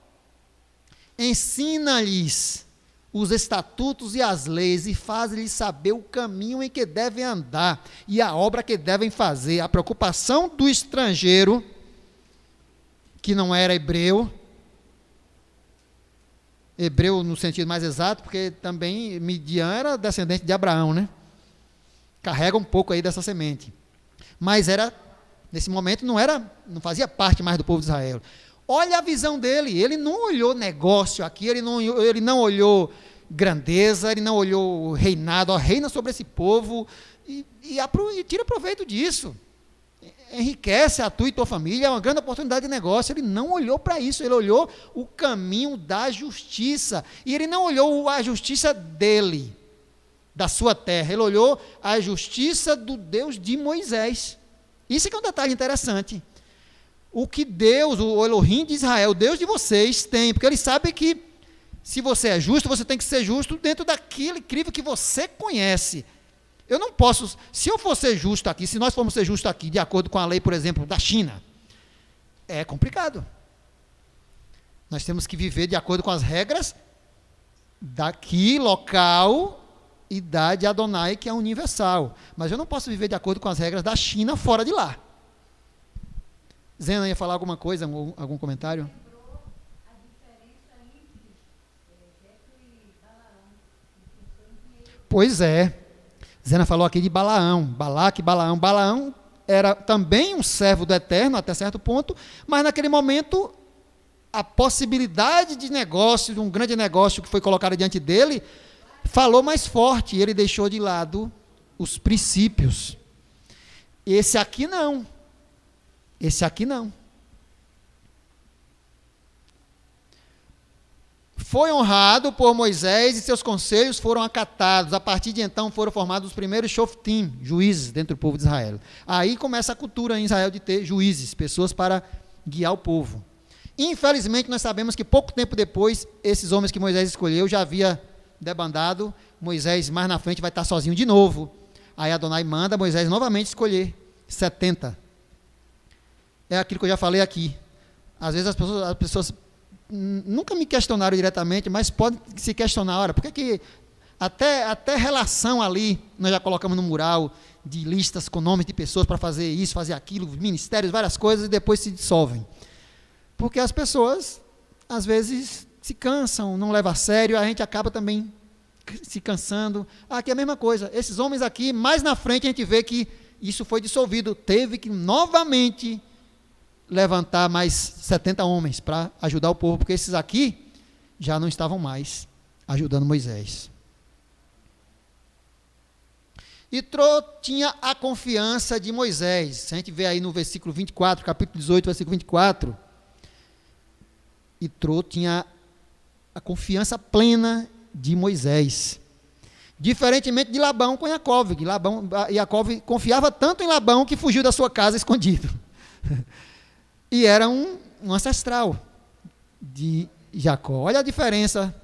Ensina-lhes os estatutos e as leis, e faz-lhes saber o caminho em que devem andar, e a obra que devem fazer. A preocupação do estrangeiro, que não era hebreu no sentido mais exato, porque também Midian era descendente de Abraão, né? Carrega um pouco aí dessa semente. Mas nesse momento não fazia parte mais do povo de Israel. Olha a visão dele, ele não olhou negócio aqui, ele não olhou grandeza, ele não olhou reinado, reina sobre esse povo e tira proveito disso. Enriquece a tua e tua família, é uma grande oportunidade de negócio. Ele não olhou para isso, ele olhou o caminho da justiça, e ele não olhou a justiça dele, da sua terra, ele olhou a justiça do Deus de Moisés. Isso é que é um detalhe interessante. O que Deus, o Elohim de Israel, o Deus de vocês, tem, porque ele sabe que se você é justo, você tem que ser justo dentro daquele crivo que você conhece. Eu não posso, se eu for ser justo aqui, se nós formos ser justos aqui, de acordo com a lei, por exemplo, da China, é complicado. Nós temos que viver de acordo com as regras daqui, local, e da de Adonai, que é universal. Mas eu não posso viver de acordo com as regras da China fora de lá. Zena ia falar alguma coisa, algum comentário? Pois é. Zena falou aqui de Balaão, Balaque, Balaão. Balaão era também um servo do Eterno até certo ponto, mas naquele momento a possibilidade de negócio, de um grande negócio que foi colocado diante dele, falou mais forte, e ele deixou de lado os princípios. Esse aqui não. Esse aqui não. Foi honrado por Moisés e seus conselhos foram acatados. A partir de então foram formados os primeiros shoftim, juízes dentro do povo de Israel. Aí começa a cultura em Israel de ter juízes, pessoas para guiar o povo. Infelizmente nós sabemos que pouco tempo depois, esses homens que Moisés escolheu já havia debandado. Moisés mais na frente vai estar sozinho de novo. Aí Adonai manda Moisés novamente escolher 70. É aquilo que eu já falei aqui. Às vezes as pessoas nunca me questionaram diretamente, mas podem se questionar, por que Até relação ali, nós já colocamos no mural de listas com nomes de pessoas para fazer isso, fazer aquilo, ministérios, várias coisas, e depois se dissolvem. Porque as pessoas, às vezes, se cansam, não levam a sério, a gente acaba também se cansando. Aqui é a mesma coisa. Esses homens aqui, mais na frente a gente vê que isso foi dissolvido. Teve que novamente levantar mais 70 homens para ajudar o povo, porque esses aqui já não estavam mais ajudando Moisés. Itrô tinha a confiança de Moisés. Se a gente vê aí no versículo 24, capítulo 18, versículo 24, Itrô tinha a confiança plena de Moisés. Diferentemente de Labão com Jacó, que Jacó confiava tanto em Labão que fugiu da sua casa escondido. E era um ancestral de Jacó. Olha a diferença.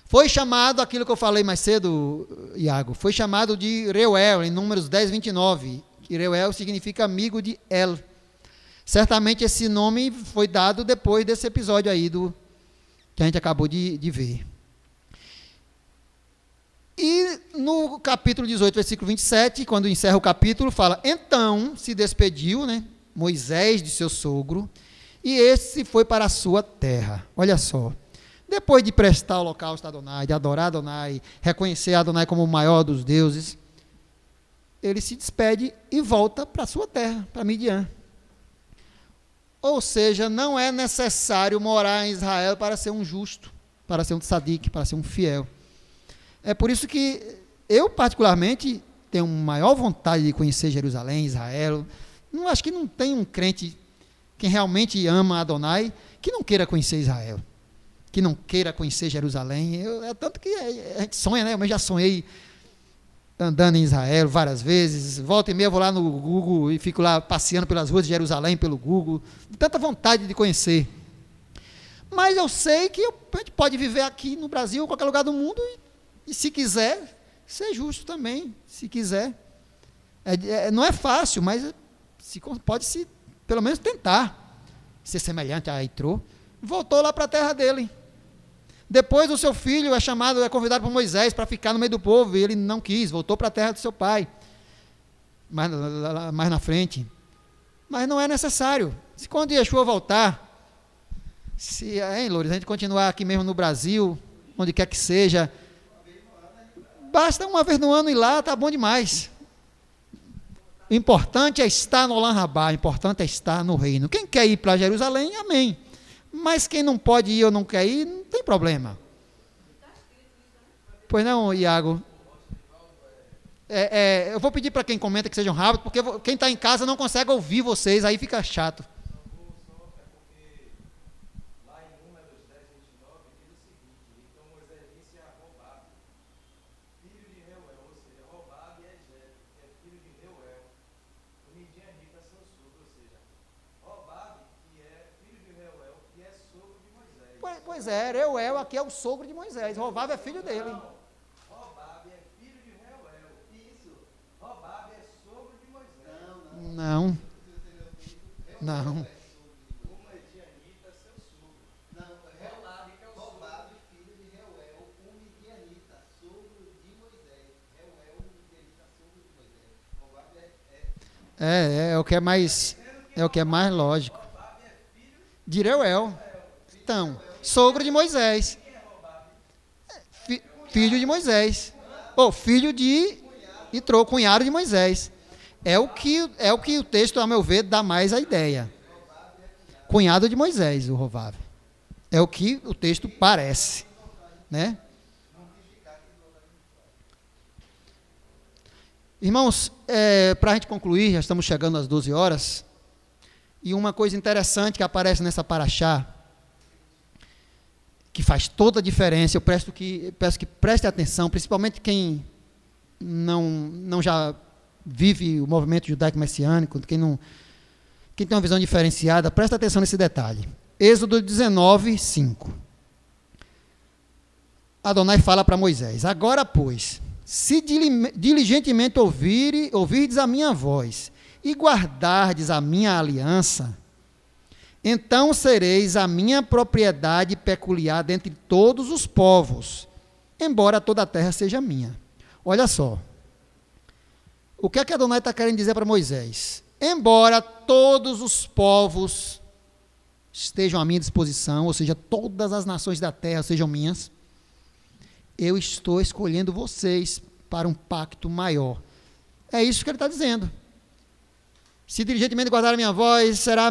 Foi chamado, aquilo que eu falei mais cedo, Iago, foi chamado de Reuel, em Números 10, 29. Que Reuel significa amigo de El. Certamente esse nome foi dado depois desse episódio aí que a gente acabou de ver. E no capítulo 18, versículo 27, quando encerra o capítulo, fala: então se despediu, Moisés de seu sogro, e esse foi para a sua terra. Olha só. Depois de prestar o holocausto a Adonai, de adorar Adonai, reconhecer Adonai como o maior dos deuses, ele se despede e volta para a sua terra, para Midian. Ou seja, não é necessário morar em Israel para ser um justo, para ser um tzadik, para ser um fiel. É por isso que eu, particularmente, tenho maior vontade de conhecer Jerusalém, Israel. Acho que não tem um crente, quem realmente ama Adonai, que não queira conhecer Israel, que não queira conhecer Jerusalém. Tanto que a gente sonha, eu já sonhei andando em Israel várias vezes. Volta e meia eu vou lá no Google e fico lá passeando pelas ruas de Jerusalém, pelo Google. Tanta vontade de conhecer. Mas eu sei que a gente pode viver aqui no Brasil, em qualquer lugar do mundo, e se quiser, ser justo também, se quiser. Não é fácil, mas pode-se, pelo menos, tentar ser semelhante a Itrô. Voltou lá para a terra dele. Depois o seu filho é convidado por Moisés para ficar no meio do povo, e ele não quis, voltou para a terra do seu pai, mais na frente. Mas não é necessário. Se quando Yeshua voltar, Lourdes, a gente continuar aqui mesmo no Brasil, onde quer que seja, basta uma vez no ano ir lá, está bom demais. O importante é estar no Olam Rabá, o importante é estar no reino. Quem quer ir para Jerusalém, amém. Mas quem não pode ir ou não quer ir, não tem problema. Pois não, Iago? Eu vou pedir para quem comenta que sejam rápidos, porque quem está em casa não consegue ouvir vocês, aí fica chato. Pois é, Reuel aqui é o sogro de Moisés. Robabe é filho dele. Robabe é filho de Reuel. Isso. Robabe é sogro de Moisés. Não. Não. O Midianita, seu sogro. Não, Robabe que é o Robabe, filho de Reuel, o Midianita, sogro de Moisés. Reuel, o Midianita, sogro de Moisés. Robabe É o que é mais lógico. De Reuel. Então, sogro de Moisés. Filho de Moisés. Ou filho de Itrô, cunhado de Moisés. É o que o texto, a meu ver, dá mais a ideia. Cunhado de Moisés, o Rovav. É o que o texto parece, Irmãos, para a gente concluir, já estamos chegando às 12 horas, e uma coisa interessante que aparece nessa paraxá, que faz toda a diferença, eu peço que preste atenção, principalmente quem não já vive o movimento judaico-messiânico, quem tem uma visão diferenciada, presta atenção nesse detalhe. Êxodo 19, 5. Adonai fala para Moisés: agora, pois, se diligentemente ouvirdes a minha voz e guardardes a minha aliança, então sereis a minha propriedade peculiar dentre todos os povos, embora toda a terra seja minha. Olha só. O que é que Adonai está querendo dizer para Moisés? Embora todos os povos estejam à minha disposição, ou seja, todas as nações da terra sejam minhas, eu estou escolhendo vocês para um pacto maior. É isso que ele está dizendo. Se diligentemente guardar a minha voz, será a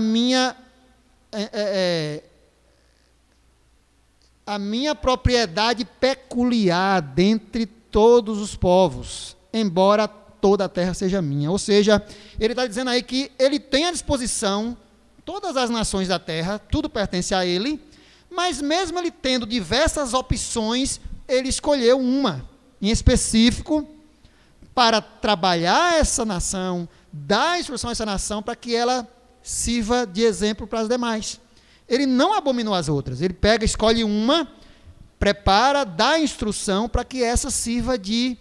minha propriedade peculiar dentre todos os povos, embora toda a terra seja minha. Ou seja, ele está dizendo aí que ele tem à disposição todas as nações da terra, tudo pertence a ele, mas mesmo ele tendo diversas opções, ele escolheu uma em específico para trabalhar essa nação, dar instrução a essa nação para que ela sirva de exemplo para as demais. Ele não abominou as outras, ele pega, escolhe uma, prepara, dá instrução para que essa sirva de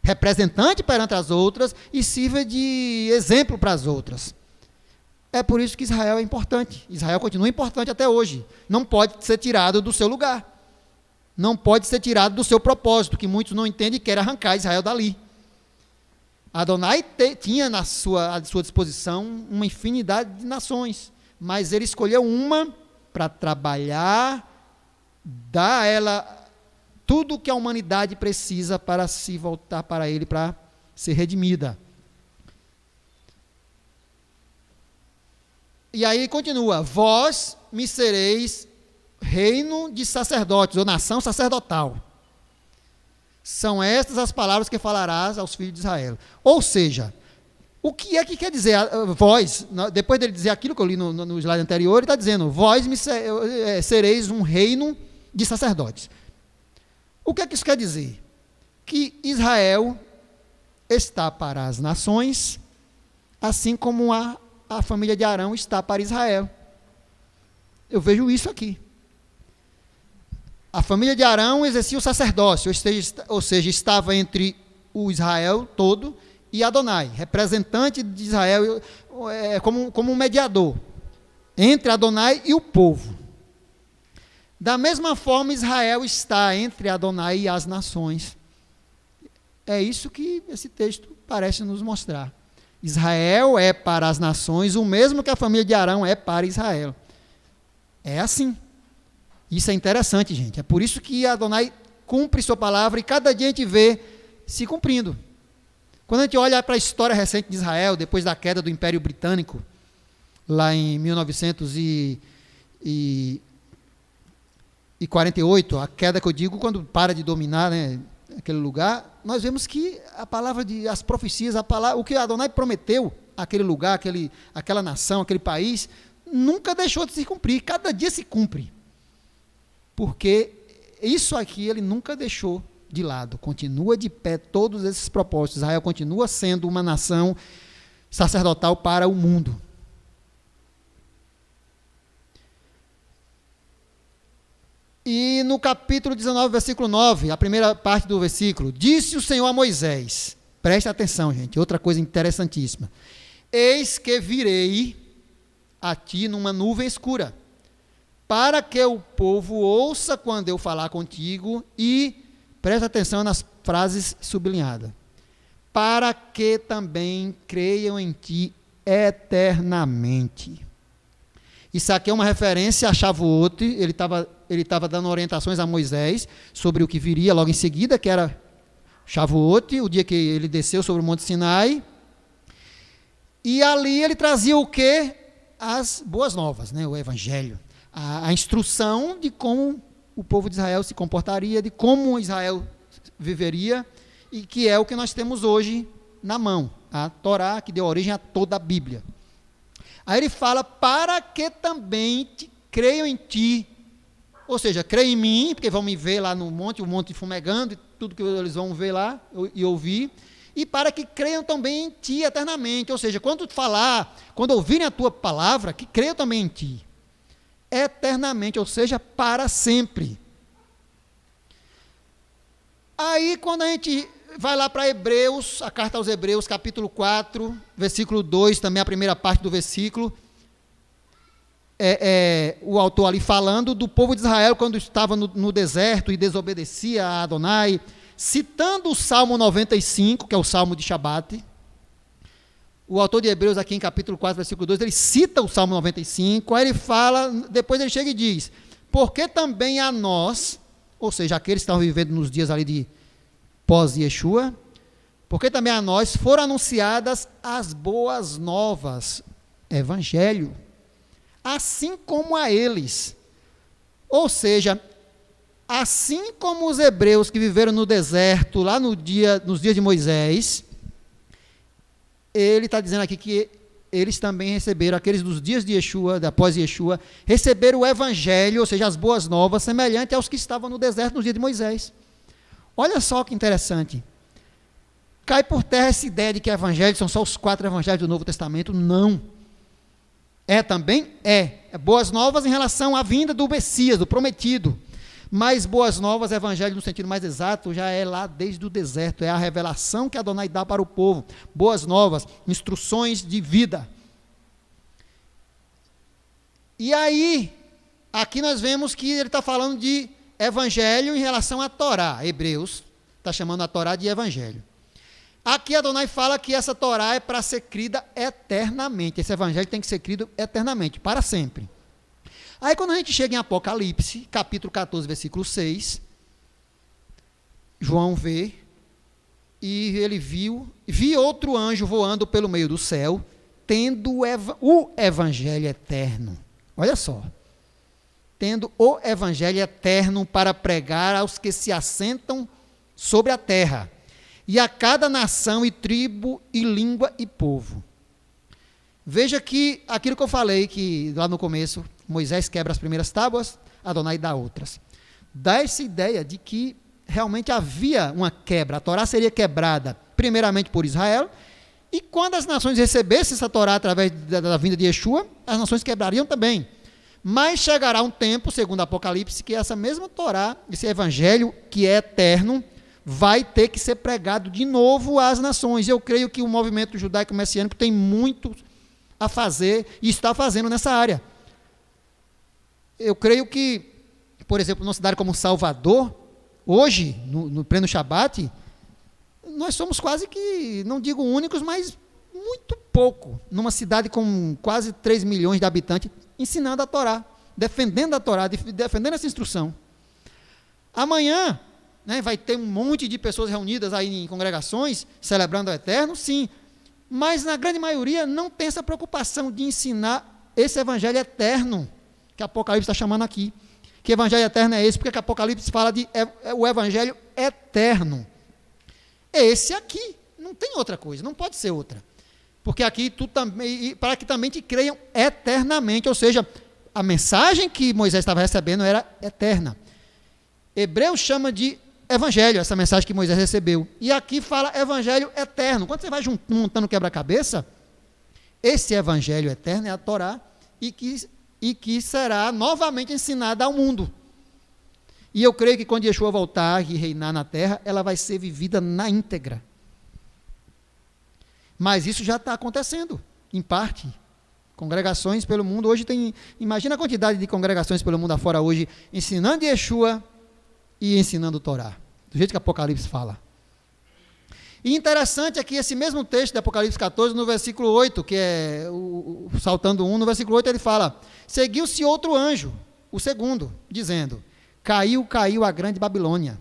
representante perante as outras e sirva de exemplo para as outras. É por isso que Israel é importante. Israel continua importante até hoje. Não pode ser tirado do seu lugar. Não pode ser tirado do seu propósito, que muitos não entendem e querem arrancar Israel dali. Adonai tinha à sua disposição uma infinidade de nações, mas ele escolheu uma para trabalhar, dar a ela tudo o que a humanidade precisa para se voltar para ele, para ser redimida. E aí continua, vós me sereis reino de sacerdotes, ou nação sacerdotal. São estas as palavras que falarás aos filhos de Israel. Ou seja, o que é que quer dizer vós? Depois dele dizer aquilo que eu li no slide anterior, ele está dizendo, vós me sereis um reino de sacerdotes. O que é que isso quer dizer? Que Israel está para as nações, assim como a família de Arão está para Israel. Eu vejo isso aqui. A família de Arão exercia o sacerdócio, ou seja, estava entre o Israel todo e Adonai, representante de Israel, como um mediador entre Adonai e o povo. Da mesma forma, Israel está entre Adonai e as nações. É isso que esse texto parece nos mostrar. Israel é para as nações o mesmo que a família de Arão é para Israel. É assim. Isso é interessante, gente. É por isso que Adonai cumpre sua palavra e cada dia a gente vê se cumprindo. Quando a gente olha para a história recente de Israel, depois da queda do Império Britânico, lá em 1948, a queda que eu digo quando para de dominar, né, aquele lugar, nós vemos que as profecias, o que Adonai prometeu àquele lugar, aquela nação, aquele país, nunca deixou de se cumprir, cada dia se cumpre. Porque isso aqui ele nunca deixou de lado, continua de pé todos esses propósitos. Israel continua sendo uma nação sacerdotal para o mundo. E no capítulo 19, versículo 9, a primeira parte do versículo, disse o Senhor a Moisés, preste atenção, gente, outra coisa interessantíssima, eis que virei a ti numa nuvem escura, para que o povo ouça quando eu falar contigo e, preste atenção nas frases sublinhadas, para que também creiam em ti eternamente. Isso aqui é uma referência a Shavuot, ele estava dando orientações a Moisés sobre o que viria logo em seguida, que era Shavuot, o dia que ele desceu sobre o Monte Sinai, e ali ele trazia o quê? As boas novas, né? O Evangelho, a instrução de como o povo de Israel se comportaria, de como Israel viveria, e que é o que nós temos hoje na mão, a Torá, que deu origem a toda a Bíblia. Aí ele fala, para que também creiam em ti, ou seja, creem em mim, porque vão me ver lá no monte, o monte fumegando, e tudo que eles vão ver lá e ouvir, e para que creiam também em ti eternamente, ou seja, quando ouvirem a tua palavra, que creiam também em ti, eternamente, ou seja, para sempre. Aí quando a gente vai lá para Hebreus, a carta aos Hebreus, capítulo 4, versículo 2, também a primeira parte do versículo, o autor ali falando do povo de Israel quando estava no deserto e desobedecia a Adonai, citando o Salmo 95, que é o Salmo de Shabat. O autor de Hebreus aqui em capítulo 4, versículo 2, ele cita o Salmo 95, aí ele fala, depois ele chega e diz, porque também a nós, ou seja, aqueles que estavam vivendo nos dias ali de pós-Yeshua, porque também a nós foram anunciadas as boas novas, evangelho, assim como a eles. Ou seja, assim como os hebreus que viveram no deserto, lá nos dias de Moisés, ele está dizendo aqui que eles também receberam, aqueles dos dias de Yeshua, após Yeshua, receberam o evangelho, ou seja, as boas novas, semelhante aos que estavam no deserto nos dias de Moisés. Olha só que interessante. Cai por terra essa ideia de que evangelho são só os 4 evangelhos do Novo Testamento. Não. Também boas novas em relação à vinda do Messias, do prometido. Mas boas novas, evangelho no sentido mais exato, já é lá desde o deserto, é a revelação que Adonai dá para o povo. Boas novas, instruções de vida. E aí, aqui nós vemos que ele está falando de evangelho em relação à Torá. Hebreus está chamando a Torá de evangelho. Aqui Adonai fala que essa Torá é para ser crida eternamente. Esse evangelho tem que ser crido eternamente, para sempre. Aí quando a gente chega em Apocalipse, capítulo 14, versículo 6, João vê, e ele viu outro anjo voando pelo meio do céu, tendo o evangelho eterno. Olha só. Tendo o evangelho eterno para pregar aos que se assentam sobre a terra, e a cada nação e tribo e língua e povo. Veja que aquilo que eu falei, que lá no começo, Moisés quebra as primeiras tábuas, Adonai dá outras. Dá essa ideia de que realmente havia uma quebra, a Torá seria quebrada primeiramente por Israel, e quando as nações recebessem essa Torá através da vinda de Yeshua, as nações quebrariam também. Mas chegará um tempo, segundo Apocalipse, que essa mesma Torá, esse evangelho que é eterno, vai ter que ser pregado de novo às nações. Eu creio que o movimento judaico-messiânico tem muito a fazer e está fazendo nessa área. Eu creio que, por exemplo, numa cidade como Salvador, hoje, no pleno Shabat, nós somos quase que, não digo únicos, mas muito pouco, numa cidade com quase 3 milhões de habitantes, ensinando a Torá, defendendo a Torá, defendendo essa instrução. Amanhã, vai ter um monte de pessoas reunidas aí em congregações, celebrando o Eterno, sim, mas na grande maioria não tem essa preocupação de ensinar esse evangelho eterno, que Apocalipse está chamando aqui. Que evangelho eterno é esse? Porque Apocalipse fala de o evangelho eterno. É esse aqui, não tem outra coisa, não pode ser outra. Porque aqui tu também, para que também te creiam eternamente, ou seja, a mensagem que Moisés estava recebendo era eterna. Hebreus chama de evangelho, essa mensagem que Moisés recebeu. E aqui fala evangelho eterno. Quando você vai montando quebra-cabeça, esse evangelho eterno é a Torá e que será novamente ensinada ao mundo. E eu creio que quando Yeshua voltar e reinar na terra, ela vai ser vivida na íntegra. Mas isso já está acontecendo, em parte. Congregações pelo mundo hoje tem... Imagina a quantidade de congregações pelo mundo afora hoje, ensinando Yeshua e ensinando Torá, do jeito que Apocalipse fala. E interessante é que esse mesmo texto de Apocalipse 14, no versículo 8, que é saltando no versículo 8 ele fala, seguiu-se outro anjo, o segundo, dizendo, caiu a grande Babilônia,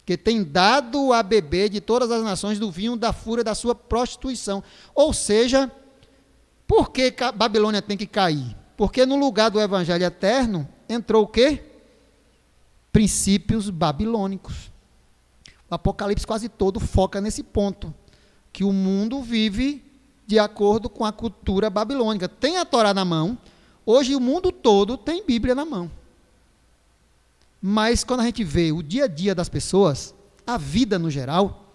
que tem dado a beber de todas as nações do vinho da fúria da sua prostituição. Ou seja, por que Babilônia tem que cair? Porque no lugar do evangelho eterno, entrou o quê? Princípios babilônicos. O Apocalipse quase todo foca nesse ponto, que o mundo vive de acordo com a cultura babilônica. Tem a Torá na mão, hoje o mundo todo tem Bíblia na mão. Mas quando a gente vê o dia a dia das pessoas, a vida no geral,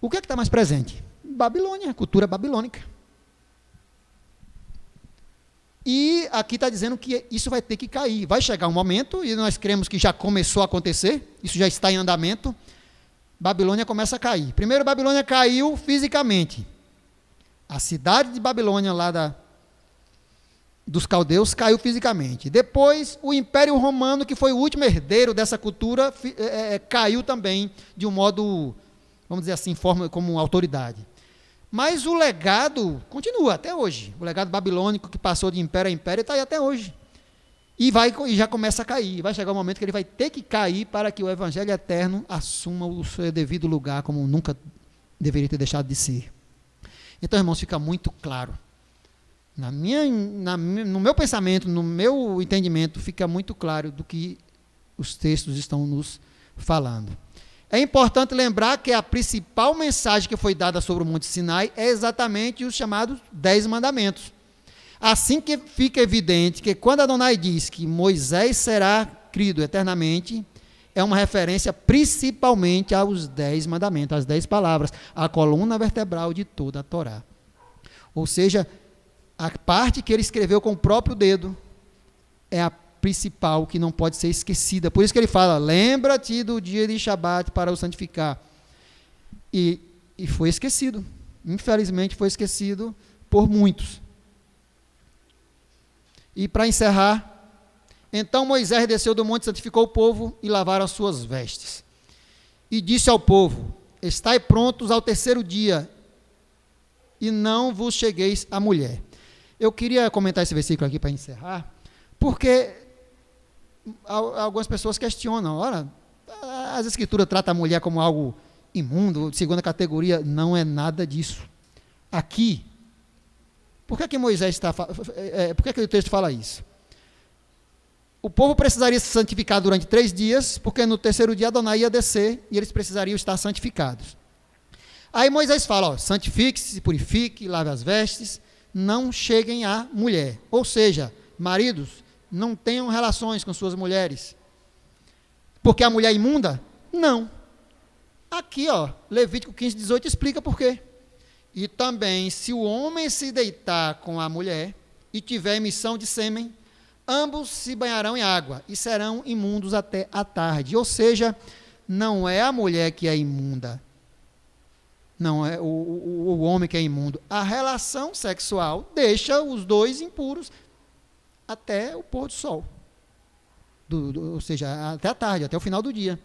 o que é que está mais presente? Babilônia, cultura babilônica. E aqui está dizendo que isso vai ter que cair. Vai chegar um momento, e nós cremos que já começou a acontecer, isso já está em andamento, Babilônia começa a cair. Primeiro, Babilônia caiu fisicamente. A cidade de Babilônia, lá dos caldeus caiu fisicamente. Depois, o Império Romano, que foi o último herdeiro dessa cultura, caiu também de um modo, vamos dizer assim, como autoridade. Mas o legado continua até hoje. O legado babilônico que passou de império a império está aí até hoje. E já começa a cair. Vai chegar um momento que ele vai ter que cair para que o Evangelho eterno assuma o seu devido lugar, como nunca deveria ter deixado de ser. Então, irmãos, fica muito claro. No meu pensamento, no meu entendimento, fica muito claro do que os textos estão nos falando. É importante lembrar que a principal mensagem que foi dada sobre o Monte Sinai é exatamente os chamados 10 mandamentos. Assim que fica evidente que quando Adonai diz que Moisés será crido eternamente, é uma referência principalmente aos 10 mandamentos, às 10 palavras, a coluna vertebral de toda a Torá. Ou seja, a parte que ele escreveu com o próprio dedo é a principal, que não pode ser esquecida. Por isso que ele fala, lembra-te do dia de Shabat para o santificar. E foi esquecido. Infelizmente foi esquecido por muitos. E para encerrar, então Moisés desceu do monte, santificou o povo e lavaram as suas vestes. E disse ao povo, estai prontos ao terceiro dia, e não vos chegueis à mulher. Eu queria comentar esse versículo aqui para encerrar, porque algumas pessoas questionam, ora, as escrituras tratam a mulher como algo imundo, de segunda categoria, não é nada disso. Aqui, por que o texto fala isso? O povo precisaria se santificar durante 3 dias, porque no terceiro dia Adonai ia descer e eles precisariam estar santificados. Aí Moisés fala, santifique-se, se purifique, lave as vestes, não cheguem à mulher. Ou seja, maridos, não tenham relações com suas mulheres. Porque a mulher é imunda? Não. Aqui, Levítico 15:18 explica por quê. E também, se o homem se deitar com a mulher e tiver emissão de sêmen, ambos se banharão em água e serão imundos até a tarde. Ou seja, não é a mulher que é imunda, não é o homem que é imundo. A relação sexual deixa os dois impuros até o pôr do sol, ou seja, até a tarde, até o final do dia.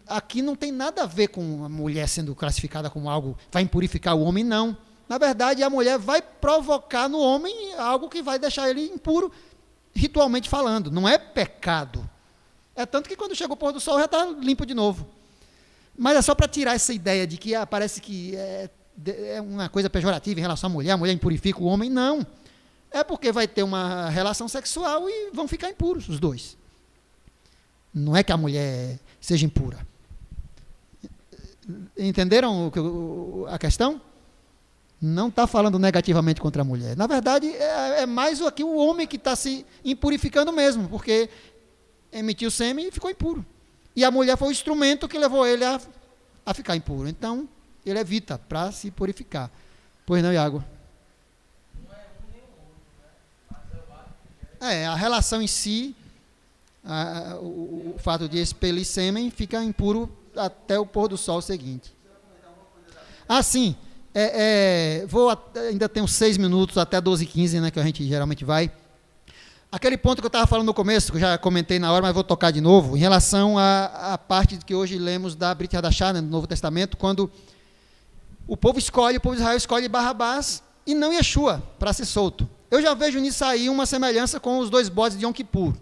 Aqui não tem nada a ver com a mulher sendo classificada como algo, vai impurificar o homem, não. Na verdade, a mulher vai provocar no homem algo que vai deixar ele impuro, ritualmente falando. Não é pecado. É tanto que quando chega o pôr do sol já está limpo de novo. Mas é só para tirar essa ideia de que parece que é uma coisa pejorativa em relação à mulher, a mulher impurifica o homem. Não. É porque vai ter uma relação sexual e vão ficar impuros os dois. Não é que a mulher seja impura. Entenderam a questão? Não está falando negativamente contra a mulher. Na verdade, é mais aqui o homem que está se impurificando mesmo, porque emitiu sêmen e ficou impuro. E a mulher foi o instrumento que levou ele a ficar impuro. Então, ele evita para se purificar. Pois não, Iago? Não é um nem o outro, né? A relação em si, o fato de expelir sêmen, fica impuro até o pôr do sol seguinte. Sim. Ainda tenho 6 minutos até 12h15, né, que a gente geralmente vai. Aquele ponto que eu estava falando no começo, que eu já comentei na hora, mas vou tocar de novo, em relação à parte que hoje lemos da Brit Hadashah, né, no Novo Testamento, quando o povo de Israel escolhe Barrabás e não Yeshua para ser solto. Eu já vejo nisso aí uma semelhança com os 2 bodes de Yom Kippur,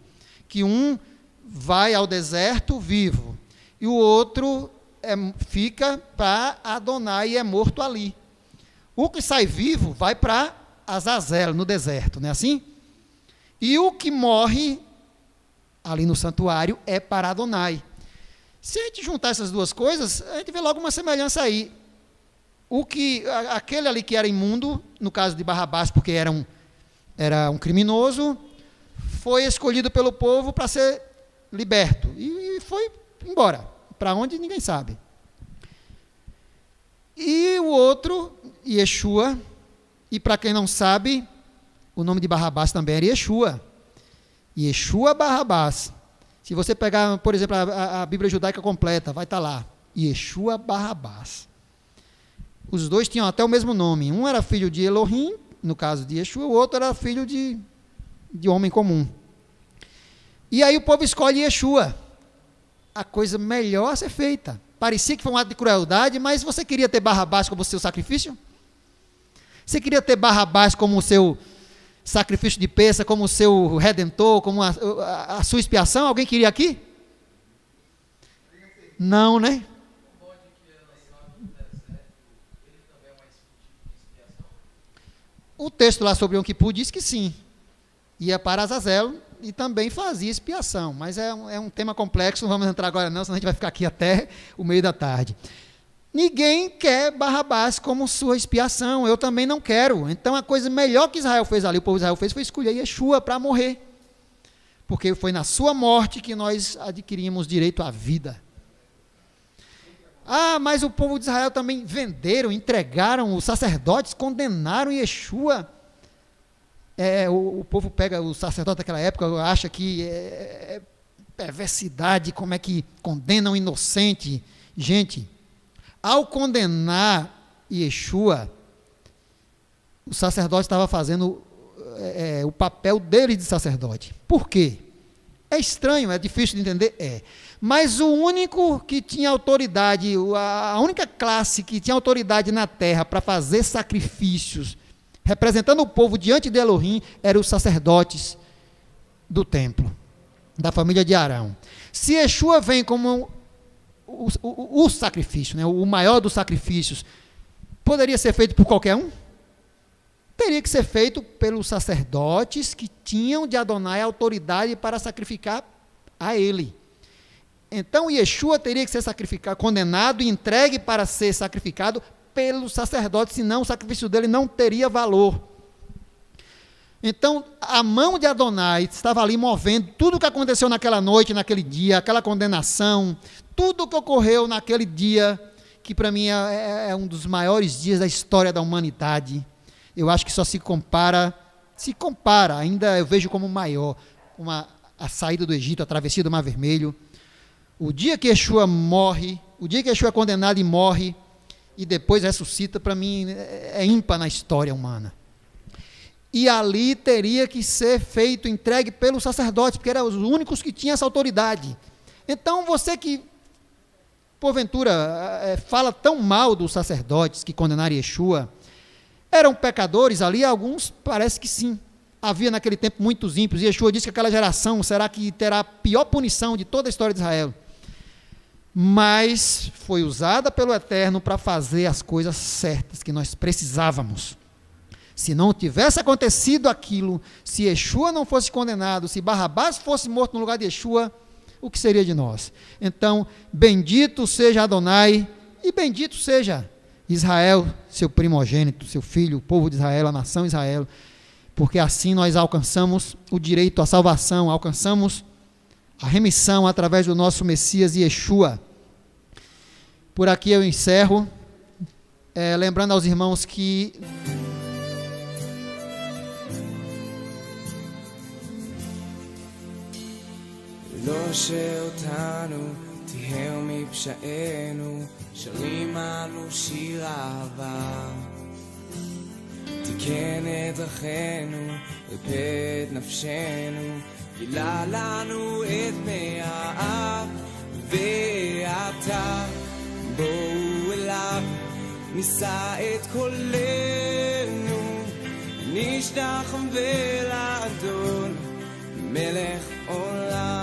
que um vai ao deserto vivo e o outro fica para Adonai e é morto ali. O que sai vivo vai para Azazel, no deserto, não é assim? E o que morre ali no santuário é para Adonai. Se a gente juntar essas duas coisas, a gente vê logo uma semelhança aí. Aquele ali que era imundo, no caso de Barrabás, porque era um criminoso, foi escolhido pelo povo para ser liberto. E foi embora. Para onde ninguém sabe. E o outro, Yeshua, e para quem não sabe, o nome de Barrabás também era Yeshua. Yeshua Barrabás. Se você pegar, por exemplo, a Bíblia judaica completa, vai estar lá. Yeshua Barrabás. Os dois tinham até o mesmo nome. Um era filho de Elohim no caso de Yeshua, o outro era filho de homem comum. E aí o povo escolhe Yeshua, a coisa melhor a ser feita. Parecia que foi um ato de crueldade, mas você queria ter Barrabás como seu sacrifício? Você queria ter Barrabás como o seu sacrifício de peça, como o seu redentor, como a sua expiação? Alguém queria aqui? Não, né? O texto lá sobre Yom Kippur diz que sim. Ia para Azazel e também fazia expiação. Mas é um tema complexo, não vamos entrar agora não, senão a gente vai ficar aqui até o meio da tarde. Ninguém quer Barrabás como sua expiação, eu também não quero. Então a coisa melhor que Israel fez ali, o povo de Israel fez, foi escolher Yeshua para morrer. Porque foi na sua morte que nós adquirimos direito à vida. Ah, mas o povo de Israel também venderam, entregaram os sacerdotes, condenaram Yeshua. O povo pega o sacerdote daquela época, acha que é perversidade, como é que condenam inocente. Gente, ao condenar Yeshua, o sacerdote estava fazendo o papel dele de sacerdote. Por quê? É estranho, é difícil de entender? É. Mas o único que tinha autoridade, a única classe que tinha autoridade na terra para fazer sacrifícios, representando o povo diante de Elohim, eram os sacerdotes do templo, da família de Arão. Se Yeshua vem como o sacrifício, né, o maior dos sacrifícios, poderia ser feito por qualquer um? Teria que ser feito pelos sacerdotes que tinham de Adonai autoridade para sacrificar a ele. Então Yeshua teria que ser sacrificado, condenado e entregue para ser sacrificado pelos sacerdotes, senão o sacrifício dele não teria valor. Então, a mão de Adonai estava ali movendo tudo o que aconteceu naquela noite, naquele dia, aquela condenação, tudo o que ocorreu naquele dia, que para mim é um dos maiores dias da história da humanidade. Eu acho que só se compara, ainda eu vejo como maior, a saída do Egito, a travessia do Mar Vermelho. O dia que Yeshua morre, o dia que Yeshua é condenado e morre, e depois ressuscita, para mim, é ímpar na história humana. E ali teria que ser feito, entregue pelos sacerdotes, porque eram os únicos que tinham essa autoridade. Então, você que, porventura, fala tão mal dos sacerdotes que condenaram Yeshua, eram pecadores ali? Alguns parece que sim. Havia naquele tempo muitos ímpios, e Yeshua disse que aquela geração será que terá a pior punição de toda a história de Israel. Mas foi usada pelo Eterno para fazer as coisas certas que nós precisávamos. Se não tivesse acontecido aquilo, se Yeshua não fosse condenado, se Barrabás fosse morto no lugar de Yeshua, o que seria de nós? Então, bendito seja Adonai, e bendito seja Israel, seu primogênito, seu filho, o povo de Israel, a nação Israel, porque assim nós alcançamos o direito à salvação, alcançamos a remissão através do nosso Messias Yeshua. Por aqui eu encerro, lembrando aos irmãos que לא שאותנו תיהר מפשענו, שרים אנו שיר אהבה. תיקן את דרכינו, ריפא את נפשנו, גילה לנו את פני האב. ועתה בואו אליו, נישא את קולנו, נשתחווה לאדון מלך עולם.